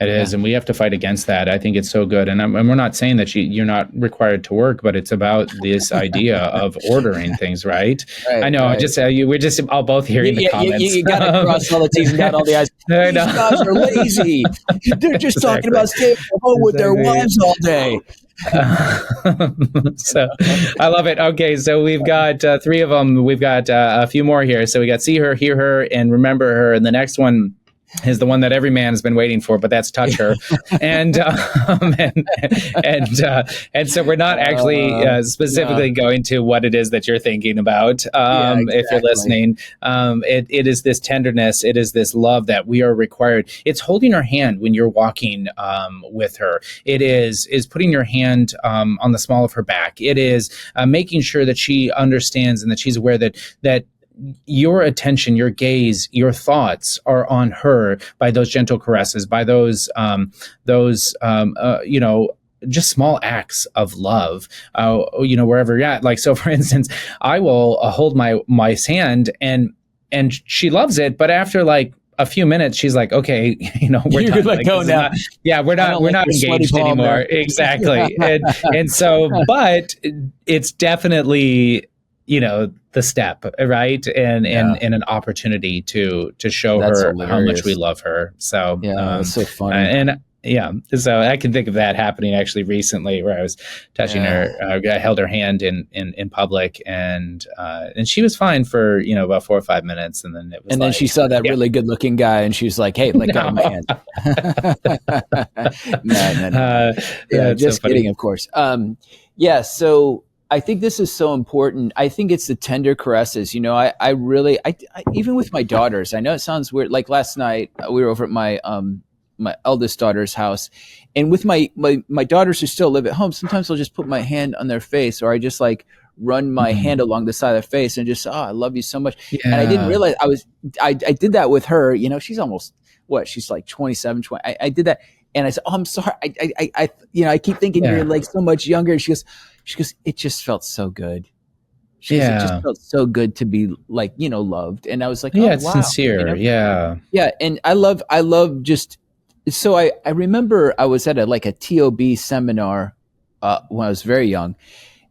It is, and we have to fight against that. I think it's so good, and we're not saying that you're not required to work, but it's about this idea of ordering things, right? I know. Right. We're just all both hearing the comments. You got to cross all the T's and dot all the I's. These guys are lazy. They're just talking about staying at home with their wives all day. So I love it. Okay, so we've got 3 of them. We've got a few more here. So we got see her, hear her, and remember her. And the next one is the one that every man has been waiting for, but that's touch her. and so we're not actually specifically going to what it is that you're thinking about. Exactly. If you're listening, it is this tenderness. It is this love that we are required. It's holding her hand when you're walking with her. It is putting your hand on the small of her back. It is making sure that she understands and that she's aware that your attention, your gaze, your thoughts are on her by those gentle caresses, by those just small acts of love, wherever you're at. Like, so for instance, I will hold my hand and she loves it, but after like a few minutes, she's like, okay, we're done. Like, go now. We're not engaged anymore. Exactly. and so, but it's definitely, the step, right? And an opportunity to show her how much we love her. So, it's so funny. Yeah. So I can think of that happening actually recently, where I was touching her, I held her hand in public, and she was fine for, about 4 or 5 minutes. And then it was, and then she saw that really good looking guy, and she was like, "Hey, let go of my hand." No. Yeah, just so kidding, of course. Yeah. So I think this is so important. I think it's the tender caresses. I really, even with my daughters, I know it sounds weird. Like last night, we were over at my eldest daughter's house, and with my daughters who still live at home, sometimes I'll just put my hand on their face, or I just like run my hand along the side of their face and just, I love you so much. Yeah. And I didn't realize I did that with her. She's almost, she's like 27, 20. I did that. And I said, I'm sorry. I keep thinking you're like so much younger. And she goes, it just felt so good. It just felt so good to be like, loved. And I was like, it's wow. Sincere. Yeah. Yeah. And I love just, so I remember I was at a TOB seminar when I was very young,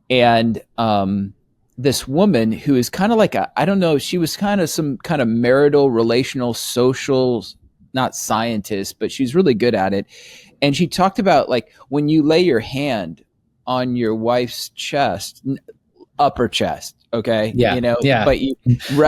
and this woman who is kind of like I don't know, she was kind of some kind of marital, relational, social, not scientist, but she's really good at it. And she talked about like when you lay your hand on your wife's chest, upper chest. Okay. Yeah. But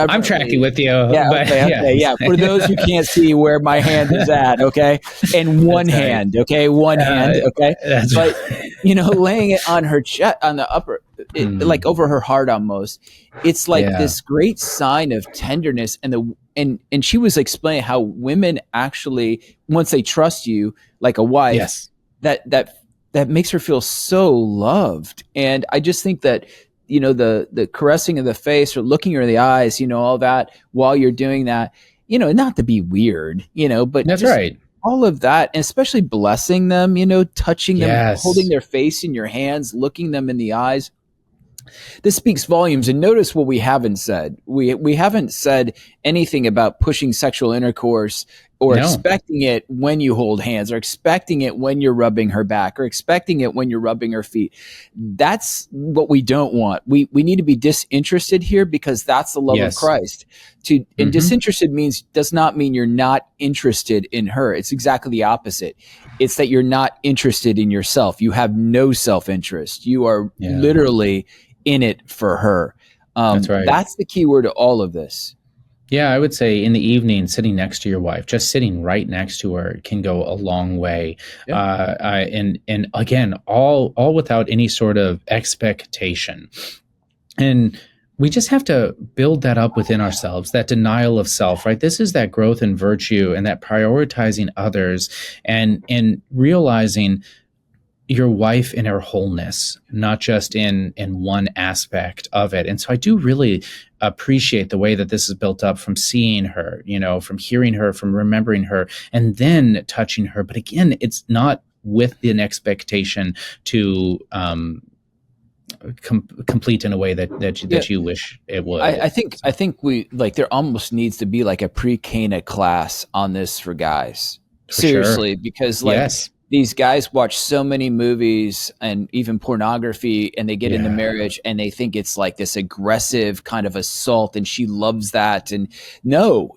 I'm tracking with you. Yeah. Okay. Yeah. For those who can't see where my hand is at. Okay. And one hand. Okay. One hand. Okay. But, laying it on her chest, on the upper, like over her heart almost, it's like this great sign of tenderness. And she was explaining how women actually, once they trust you like a wife, that makes her feel so loved. And I just think that, the caressing of the face or looking her in the eyes, all that while you're doing that, not to be weird, but that's right. All of that, and especially blessing them, touching them, holding their face in your hands, looking them in the eyes. This speaks volumes. And notice what we haven't said. We haven't said anything about pushing sexual intercourse or expecting it when you hold hands, or expecting it when you're rubbing her back, or expecting it when you're rubbing her feet. That's what we don't want. We need to be disinterested here, because that's the love of Christ. And disinterested does not mean you're not interested in her. It's exactly the opposite. It's that you're not interested in yourself. You have no self-interest. You are literally in it for her. That's right. That's the key word to all of this. Yeah, I would say in the evening, sitting next to your wife, just sitting right next to her can go a long way. Yeah. And again, all without any sort of expectation. And we just have to build that up within ourselves, that denial of self, right? This is that growth in virtue and that prioritizing others and realizing your wife in her wholeness, not just in one aspect of it. And so I do really appreciate the way that this is built up, from seeing her, from hearing her, from remembering her, and then touching her. But again, it's not with an expectation to complete in a way that you wish it would. I think we there almost needs to be like a pre-Cana class on this for guys. Seriously, because these guys watch so many movies and even pornography, and they get into marriage and they think it's like this aggressive kind of assault, and she loves that. And no,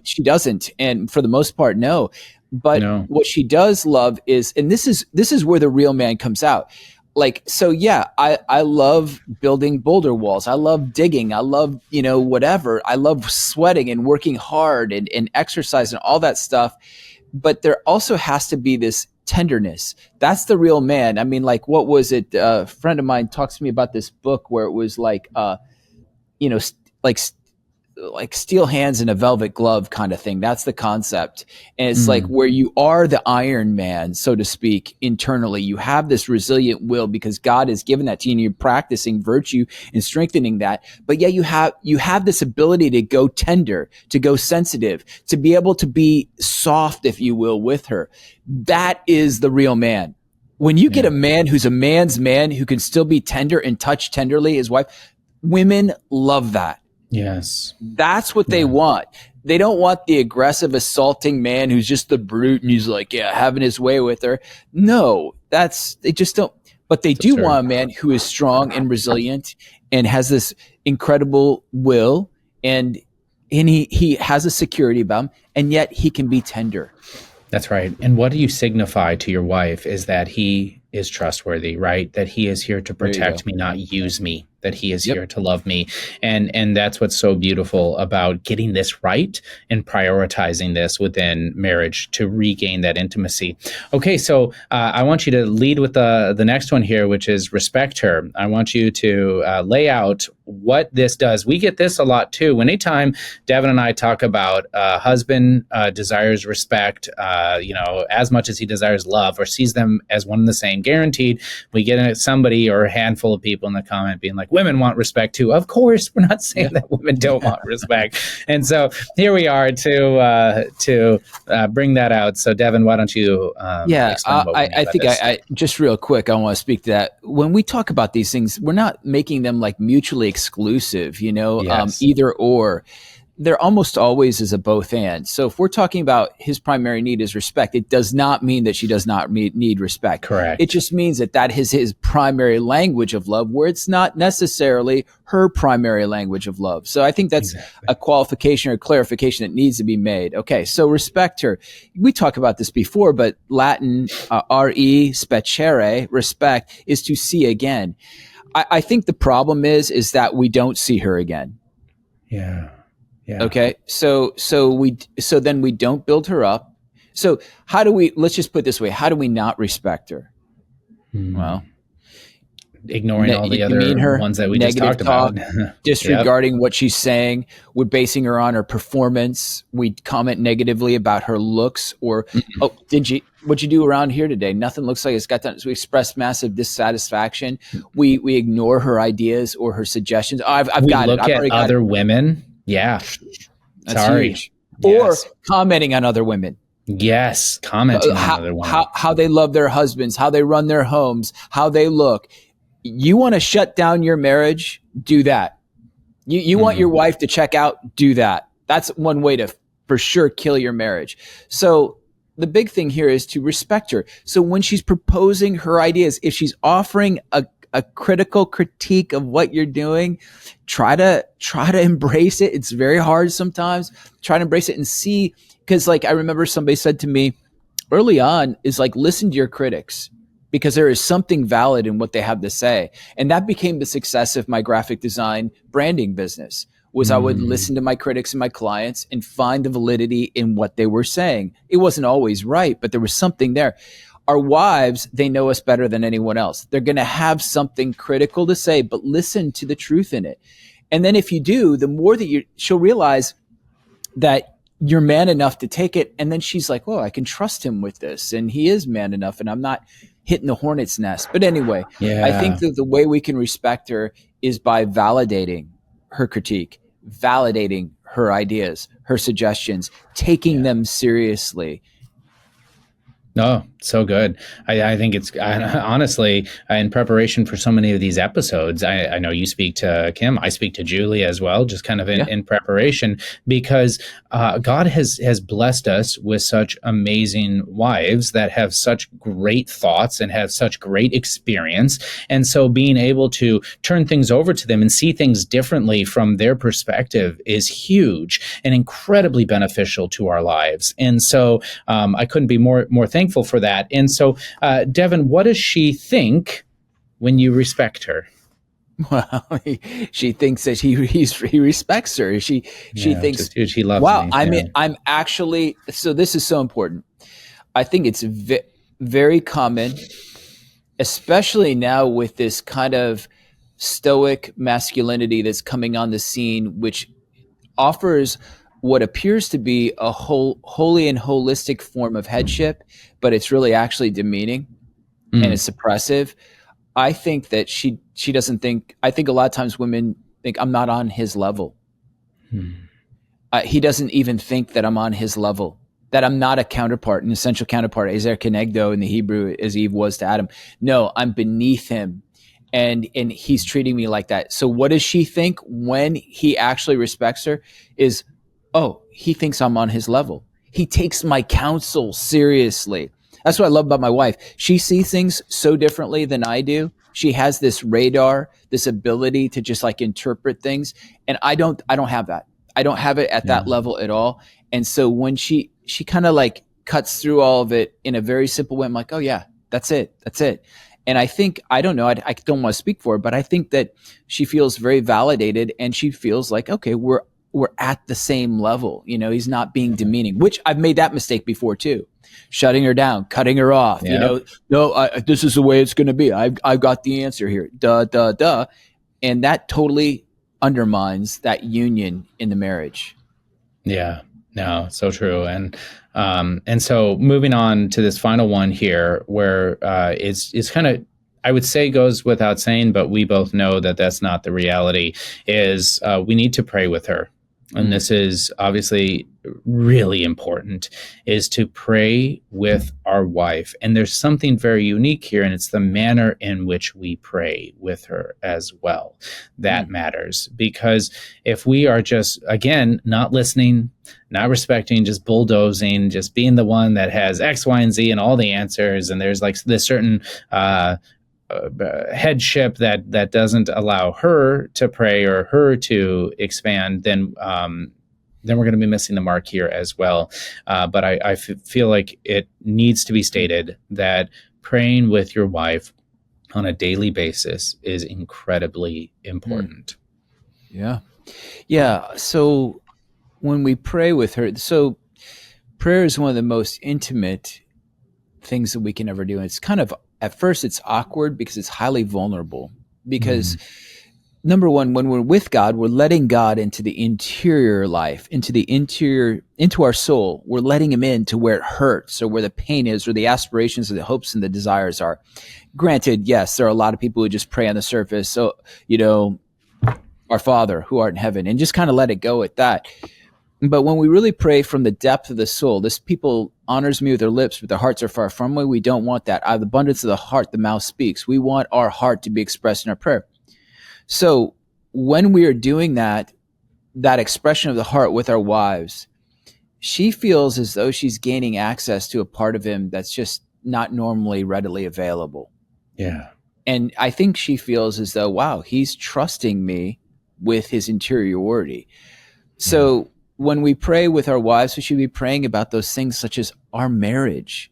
she doesn't. And for the most part, no. But what she does love is, and this is where the real man comes out. I love building boulder walls. I love digging. I love, whatever. I love sweating and working hard and exercise and all that stuff. But there also has to be this tenderness. That's the real man. I mean, what was it? A friend of mine talks to me about this book where it was like steel hands and a velvet glove kind of thing. That's the concept. And it's like where you are the Iron Man, so to speak, internally. You have this resilient will because God has given that to you, and you're practicing virtue and strengthening that. But you have this ability to go tender, to go sensitive, to be able to be soft, if you will, with her. That is the real man. When you get a man who's a man's man, who can still be tender and touch tenderly his wife, women love that. Yes. That's what they want. They don't want the aggressive, assaulting man who's just the brute and he's like, having his way with her. No, they just don't. But they do want a man who is strong and resilient and has this incredible will, and he has a security about him, and yet he can be tender. That's right. And what do you signify to your wife is that he is trustworthy, right? That he is here to protect me, not use me, that he is here to love me. And that's what's so beautiful about getting this right and prioritizing this within marriage to regain that intimacy. Okay, so I want you to lead with the next one here, which is respect her. I want you to lay out what this does. We get this a lot too. Anytime Devin and I talk about husband desires respect, as much as he desires love or sees them as one and the same, guaranteed, we get somebody or a handful of people in the comment being like, women want respect too. Of course, we're not saying that women don't want respect. And so here we are to bring that out. So Devin, why don't you I think I just real quick, I want to speak to that. When we talk about these things, we're not making them like mutually exclusive, either or. There almost always is a both and. So if we're talking about his primary need is respect, it does not mean that she does not need respect. Correct. It just means that is his primary language of love, where it's not necessarily her primary language of love. So I think that's a qualification or clarification that needs to be made. Okay, so respect her. We talked about this before, but Latin, specere, respect, is to see again. I think the problem is that we don't see her again. Yeah. Yeah. Okay. So then we don't build her up. So let's just put it this way. How do we not respect her? Well, ignoring all the other ones that we just talked about, disregarding what she's saying. We're basing her on her performance. We comment negatively about her looks or, what'd you do around here today? Nothing looks like it's got done. So we express massive dissatisfaction. We ignore her ideas or her suggestions. I've got it. Look at other women. Yeah. That's huge. Yes. Or commenting on other women. Yes. Commenting on other women. How they love their husbands, how they run their homes, how they look. You want to shut down your marriage? Do that. You want your wife to check out? Do that. That's one way to for sure kill your marriage. So the big thing here is to respect her. So when she's proposing her ideas, if she's offering a critical critique of what you're doing, try to embrace it. It's very hard sometimes. Try to embrace it and see, because like I remember somebody said to me early on is like, listen to your critics because there is something valid in what they have to say. And that became the success of my graphic design branding business was I would listen to my critics and my clients and find the validity in what they were saying. It wasn't always right, but there was something there. Our wives, they know us better than anyone else. They're going to have something critical to say, but listen to the truth in it. And then if you do, the more that she'll realize that you're man enough to take it. And then she's like, oh, I can trust him with this. And he is man enough and I'm not hitting the hornet's nest. But anyway, I think that the way we can respect her is by validating her critique, validating her ideas, her suggestions, taking them seriously. No, so good. I think it's honestly in preparation for so many of these episodes. I know you speak to Kim. I speak to Julie as well, just kind of in preparation, because God has blessed us with such amazing wives that have such great thoughts and have such great experience. And so being able to turn things over to them and see things differently from their perspective is huge and incredibly beneficial to our lives. And so I couldn't be more thankful for that. And so, Devin, what does she think when you respect her? Well, she thinks that he respects her. She thinks she loves me. Wow, I mean, I'm actually, so this is so important. I think it's very common, especially now with this kind of stoic masculinity that's coming on the scene, which offers what appears to be a holy and holistic form of headship, but it's really actually demeaning and it's suppressive. I think that she doesn't think, I think a lot of times women think I'm not on his level. He doesn't even think that I'm on his level, that I'm not a counterpart, an essential counterpart, ezer kenegdo in the Hebrew as Eve was to Adam. No, I'm beneath him. And he's treating me like that. So what does she think when he actually respects her is, oh, he thinks I'm on his level. He takes my counsel seriously. That's what I love about my wife. She sees things so differently than I do. She has this radar, this ability to just like interpret things. And I don't have that. I don't have it at that level at all. And so when she kind of like cuts through all of it in a very simple way. I'm like, oh yeah, that's it. And I think, I don't know, I don't want to speak for her, but I think that she feels very validated, and she feels like, okay, we're at the same level. He's not being demeaning, which I've made that mistake before too. Shutting her down, cutting her off, no, this is the way it's going to be. I've got the answer here. Duh. And that totally undermines that union in the marriage. Yeah, no, so true. And so moving on to this final one here, where it's kind of, I would say, goes without saying, but we both know that that's not the reality, is we need to pray with her. And this is obviously really important, is to pray with our wife. And there's something very unique here, and it's the manner in which we pray with her as well. That matters, because if we are just, again, not listening, not respecting, just bulldozing, just being the one that has X, Y, and Z and all the answers, and there's like this certain headship that doesn't allow her to pray or her to expand, then we're going to be missing the mark here as well. But I feel like it needs to be stated that praying with your wife on a daily basis is incredibly important. Yeah. So when we pray with her, so prayer is one of the most intimate things that we can ever do. And it's kind of, at first it's awkward because it's highly vulnerable, because number one, when we're with God, we're letting God into the interior life, into our soul. We're letting him in to where it hurts, or where the pain is, or the aspirations or the hopes and the desires are. Granted, yes, there are a lot of people who just pray on the surface. So, our Father who art in heaven, and just kind of let it go at that. But when we really pray from the depth of the soul, this people honors me with their lips, but their hearts are far from me. We don't want that. Out of the abundance of the heart, the mouth speaks. We want our heart to be expressed in our prayer. So when we are doing that expression of the heart with our wives, she feels as though she's gaining access to a part of him that's just not normally readily available. Yeah. And I think she feels as though, wow, he's trusting me with his interiority. So when we pray with our wives, we should be praying about those things such as our marriage.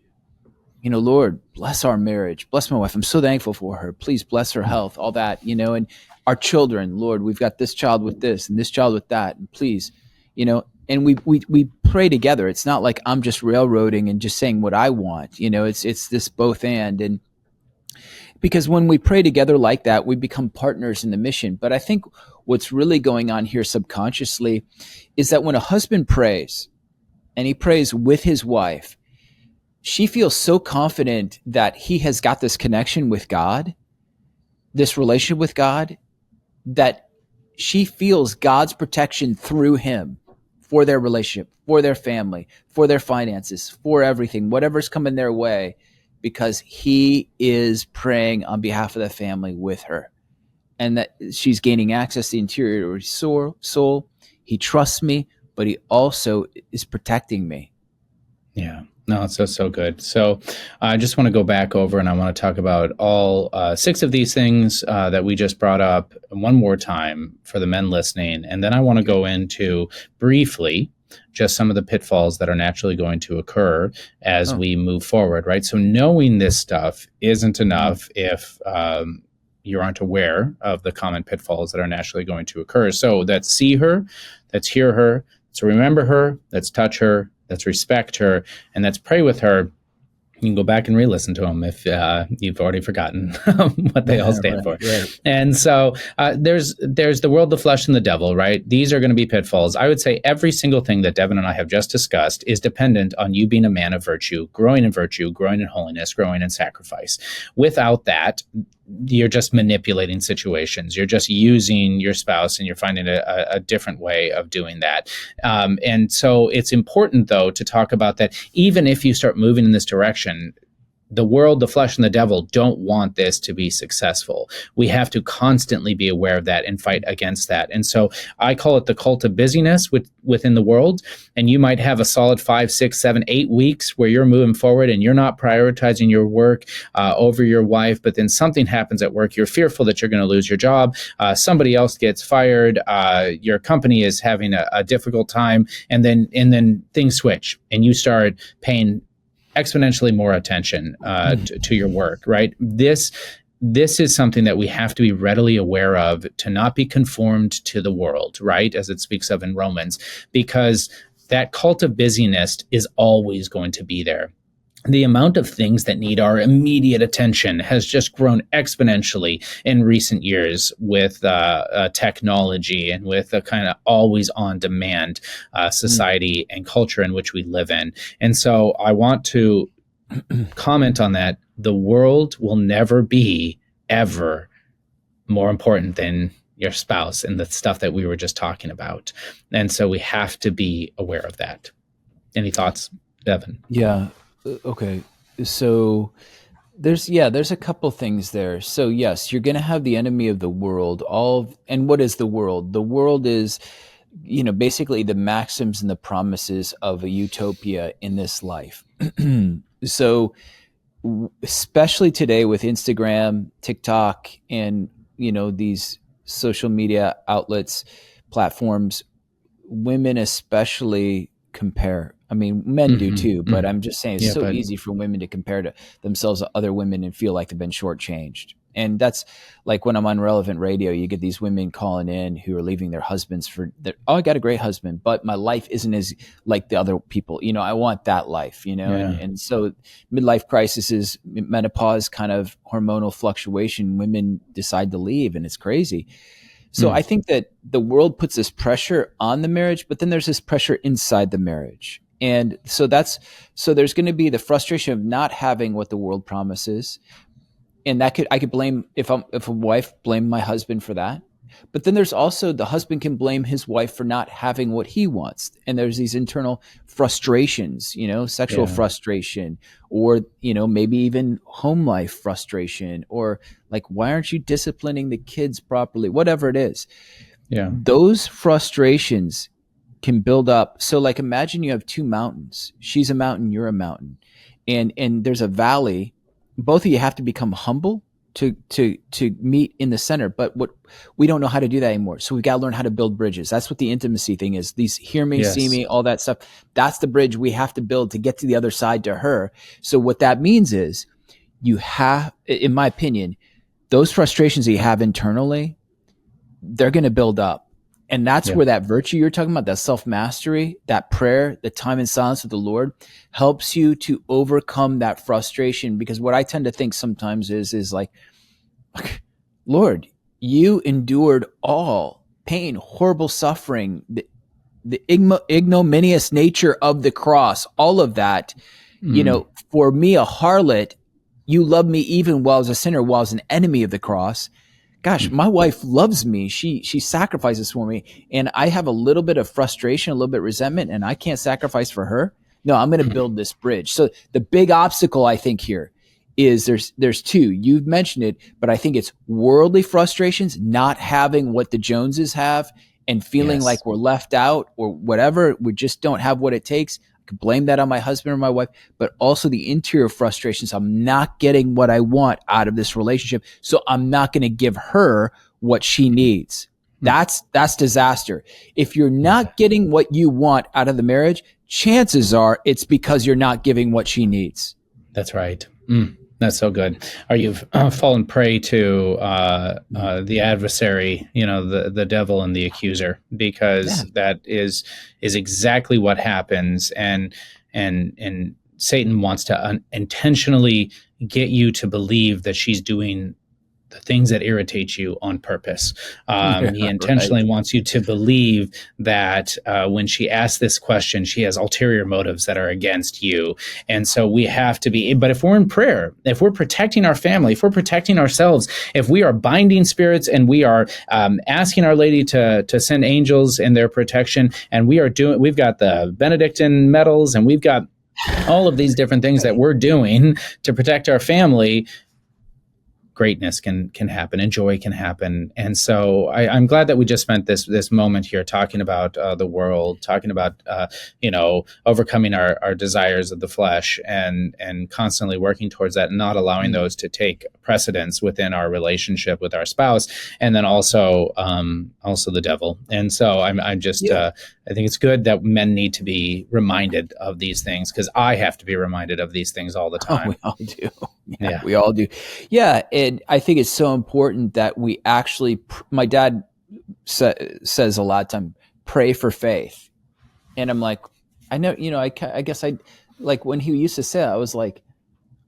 Lord, bless our marriage. Bless my wife. I'm so thankful for her. Please bless her health, all that, and our children. Lord, we've got this child with this and this child with that. And please, and we pray together. It's not like I'm just railroading and just saying what I want. It's this both and because when we pray together like that, we become partners in the mission. But I think what's really going on here subconsciously is that when a husband prays, and he prays with his wife, she feels so confident that he has got this connection with God, this relationship with God, that she feels God's protection through him for their relationship, for their family, for their finances, for everything, whatever's coming their way, because he is praying on behalf of the family with her. And that she's gaining access to the interior of his soul. He trusts me, but he also is protecting me. Yeah. No, it's so good. So I just want to go back over, and I want to talk about all 6 of these things that we just brought up one more time for the men listening. And then I want to go into briefly just some of the pitfalls that are naturally going to occur as we move forward, right? So knowing this stuff isn't enough if you aren't aware of the common pitfalls that are naturally going to occur. So let's see her, let's hear her, let's remember her, let's touch her, let's respect her, and let's pray with her. You can go back and re-listen to them if you've already forgotten what they all stand for. Right. And so there's the world, the flesh, and the devil, right? These are going to be pitfalls. I would say every single thing that Devin and I have just discussed is dependent on you being a man of virtue, growing in holiness, growing in sacrifice. Without that, you're just manipulating situations. You're just using your spouse, and you're finding a different way of doing that. And so it's important, though, to talk about that. Even if you start moving in this direction, the world, the flesh, and the devil don't want this to be successful. We have to constantly be aware of that and fight against that. And so I call it the cult of busyness within the world. And you might have a solid 5, 6, 7, 8 weeks where you're moving forward and you're not prioritizing your work over your wife. But then something happens at work. You're fearful that you're going to lose your job. Somebody else gets fired. Your company is having a difficult time. And then things switch, and you start paying exponentially more attention to your work, right? This is something that we have to be readily aware of, to not be conformed to the world, right? As it speaks of in Romans, because that cult of busyness is always going to be there. The amount of things that need our immediate attention has just grown exponentially in recent years with technology and with a kind of always on demand society and culture in which we live in. And so I want to comment on that. The world will never be ever more important than your spouse and the stuff that we were just talking about. And so we have to be aware of that. Any thoughts, Devin? Yeah. Okay. So there's a couple things there. So yes, you're going to have the enemy of the world. And what is the world? The world is, basically the maxims and the promises of a utopia in this life. So especially today with Instagram, TikTok, and, these social media outlets, platforms, women especially compare. I mean, men do too, but I'm just saying it's so easy for women to compare to themselves to other women and feel like they've been shortchanged. And that's like when I'm on Relevant Radio, you get these women calling in who are leaving their husbands I got a great husband, but my life isn't as like the other people. I want that life, and so midlife crises, menopause, kind of hormonal fluctuation, women decide to leave, and it's crazy. So I think that the world puts this pressure on the marriage, but then there's this pressure inside the marriage. And so there's going to be the frustration of not having what the world promises. And I could blame, if a wife, blame my husband for that. But then there's also the husband can blame his wife for not having what he wants. And there's these internal frustrations, sexual frustration, or, maybe even home life frustration, or like, why aren't you disciplining the kids properly? Whatever it is. Yeah. Those frustrations can build up. So like, imagine you have two mountains. She's a mountain, you're a mountain. And there's a valley. Both of you have to become humble to meet in the center. But what we don't know how to do that anymore. So we've got to learn how to build bridges. That's what the intimacy thing is. These hear me, see me, all that stuff. That's the bridge we have to build to get to the other side to her. So what that means is you have, in my opinion, those frustrations that you have internally, they're going to build up. And that's where that virtue you're talking about, that self-mastery, that prayer, the time in silence with the Lord helps you to overcome that frustration. Because what I tend to think sometimes is like, Lord, you endured all pain, horrible suffering, the ignominious nature of the cross, all of that, for me, a harlot, you loved me even while I was a sinner, while I was an enemy of the cross. Gosh, my wife loves me. She sacrifices for me. And I have a little bit of frustration, a little bit of resentment, and I can't sacrifice for her. No, I'm going to build this bridge. So the big obstacle I think here is there's two. You've mentioned it, but I think it's worldly frustrations, not having what the Joneses have and feeling like we're left out or whatever. We just don't have what it takes. I could blame that on my husband or my wife, but also the interior frustrations. I'm not getting what I want out of this relationship, so I'm not going to give her what she needs. That's disaster. If you're not getting what you want out of the marriage, chances are it's because you're not giving what she needs. That's right. That's so good. Or you've fallen prey to the adversary, the devil and the accuser, because that is exactly what happens. And Satan wants to intentionally get you to believe that she's doing the things that irritate you on purpose. He intentionally wants you to believe that when she asks this question, she has ulterior motives that are against you. And so we have to be, but if we're in prayer, if we're protecting our family, if we're protecting ourselves, if we are binding spirits and we are asking Our Lady to send angels in their protection, and we've got the Benedictine medals, and we've got all of these different things that we're doing to protect our family, greatness can happen and joy can happen. And so I'm glad that we just spent this moment here talking about the world, talking about overcoming our desires of the flesh and constantly working towards that and not allowing those to take precedence within our relationship with our spouse, and then also the devil. And so I'm just I think it's good that men need to be reminded of these things, because I have to be reminded of these things all the time. Oh, we all do. Yeah, we all do. Yeah, and I think it's so important that we actually. My dad says a lot of time, pray for faith, and I'm like, I know, I guess I like when he used to say it, I was like,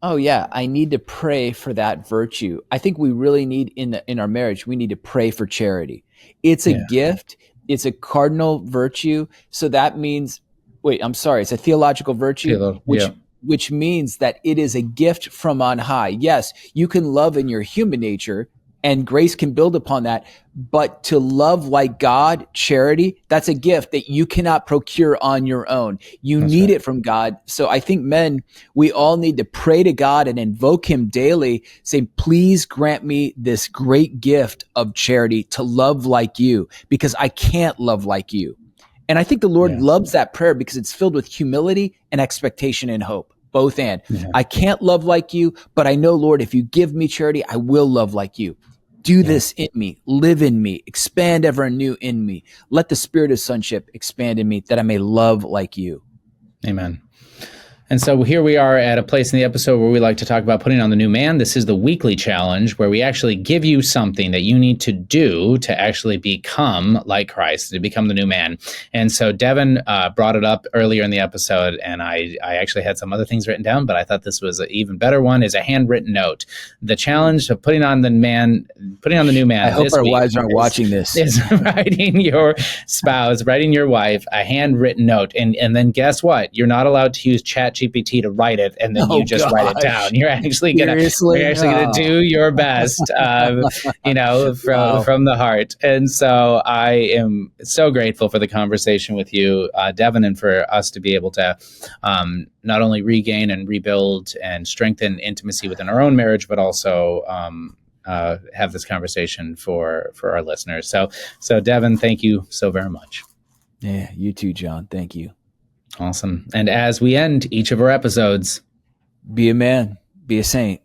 oh yeah, I need to pray for that virtue. I think we really need in our marriage, we need to pray for charity. It's a gift. It's a cardinal virtue. So that means, it's a theological virtue, which means that it is a gift from on high. Yes, you can love in your human nature, and grace can build upon that. But to love like God, charity, that's a gift that you cannot procure on your own. You need it from God. So I think men, we all need to pray to God and invoke him daily, saying, please grant me this great gift of charity to love like you, because I can't love like you. And I think the Lord loves that prayer because it's filled with humility and expectation and hope. Both and. I can't love like you, but I know, Lord, if you give me charity, I will love like you. Do this in me, live in me, expand ever anew in me. Let the spirit of sonship expand in me, that I may love like you. Amen. And so here we are at a place in the episode where we like to talk about putting on the new man. This is the weekly challenge, where we actually give you something that you need to do to actually become like Christ, to become the new man. And so Devin brought it up earlier in the episode, and I actually had some other things written down, but I thought this was an even better one, is a handwritten note. The challenge of putting on the new man. I hope our wives aren't watching this. Is writing your spouse, writing your wife a handwritten note. And then guess what? You're not allowed to use ChatGPT to write it, and then you just write it down. You're actually gonna do your best, from the heart. And so I am so grateful for the conversation with you, Devin, and for us to be able to not only regain and rebuild and strengthen intimacy within our own marriage, but also have this conversation for our listeners. So Devin, thank you so very much. Yeah, you too, John. Thank you. Awesome. And as we end each of our episodes, be a man, be a saint.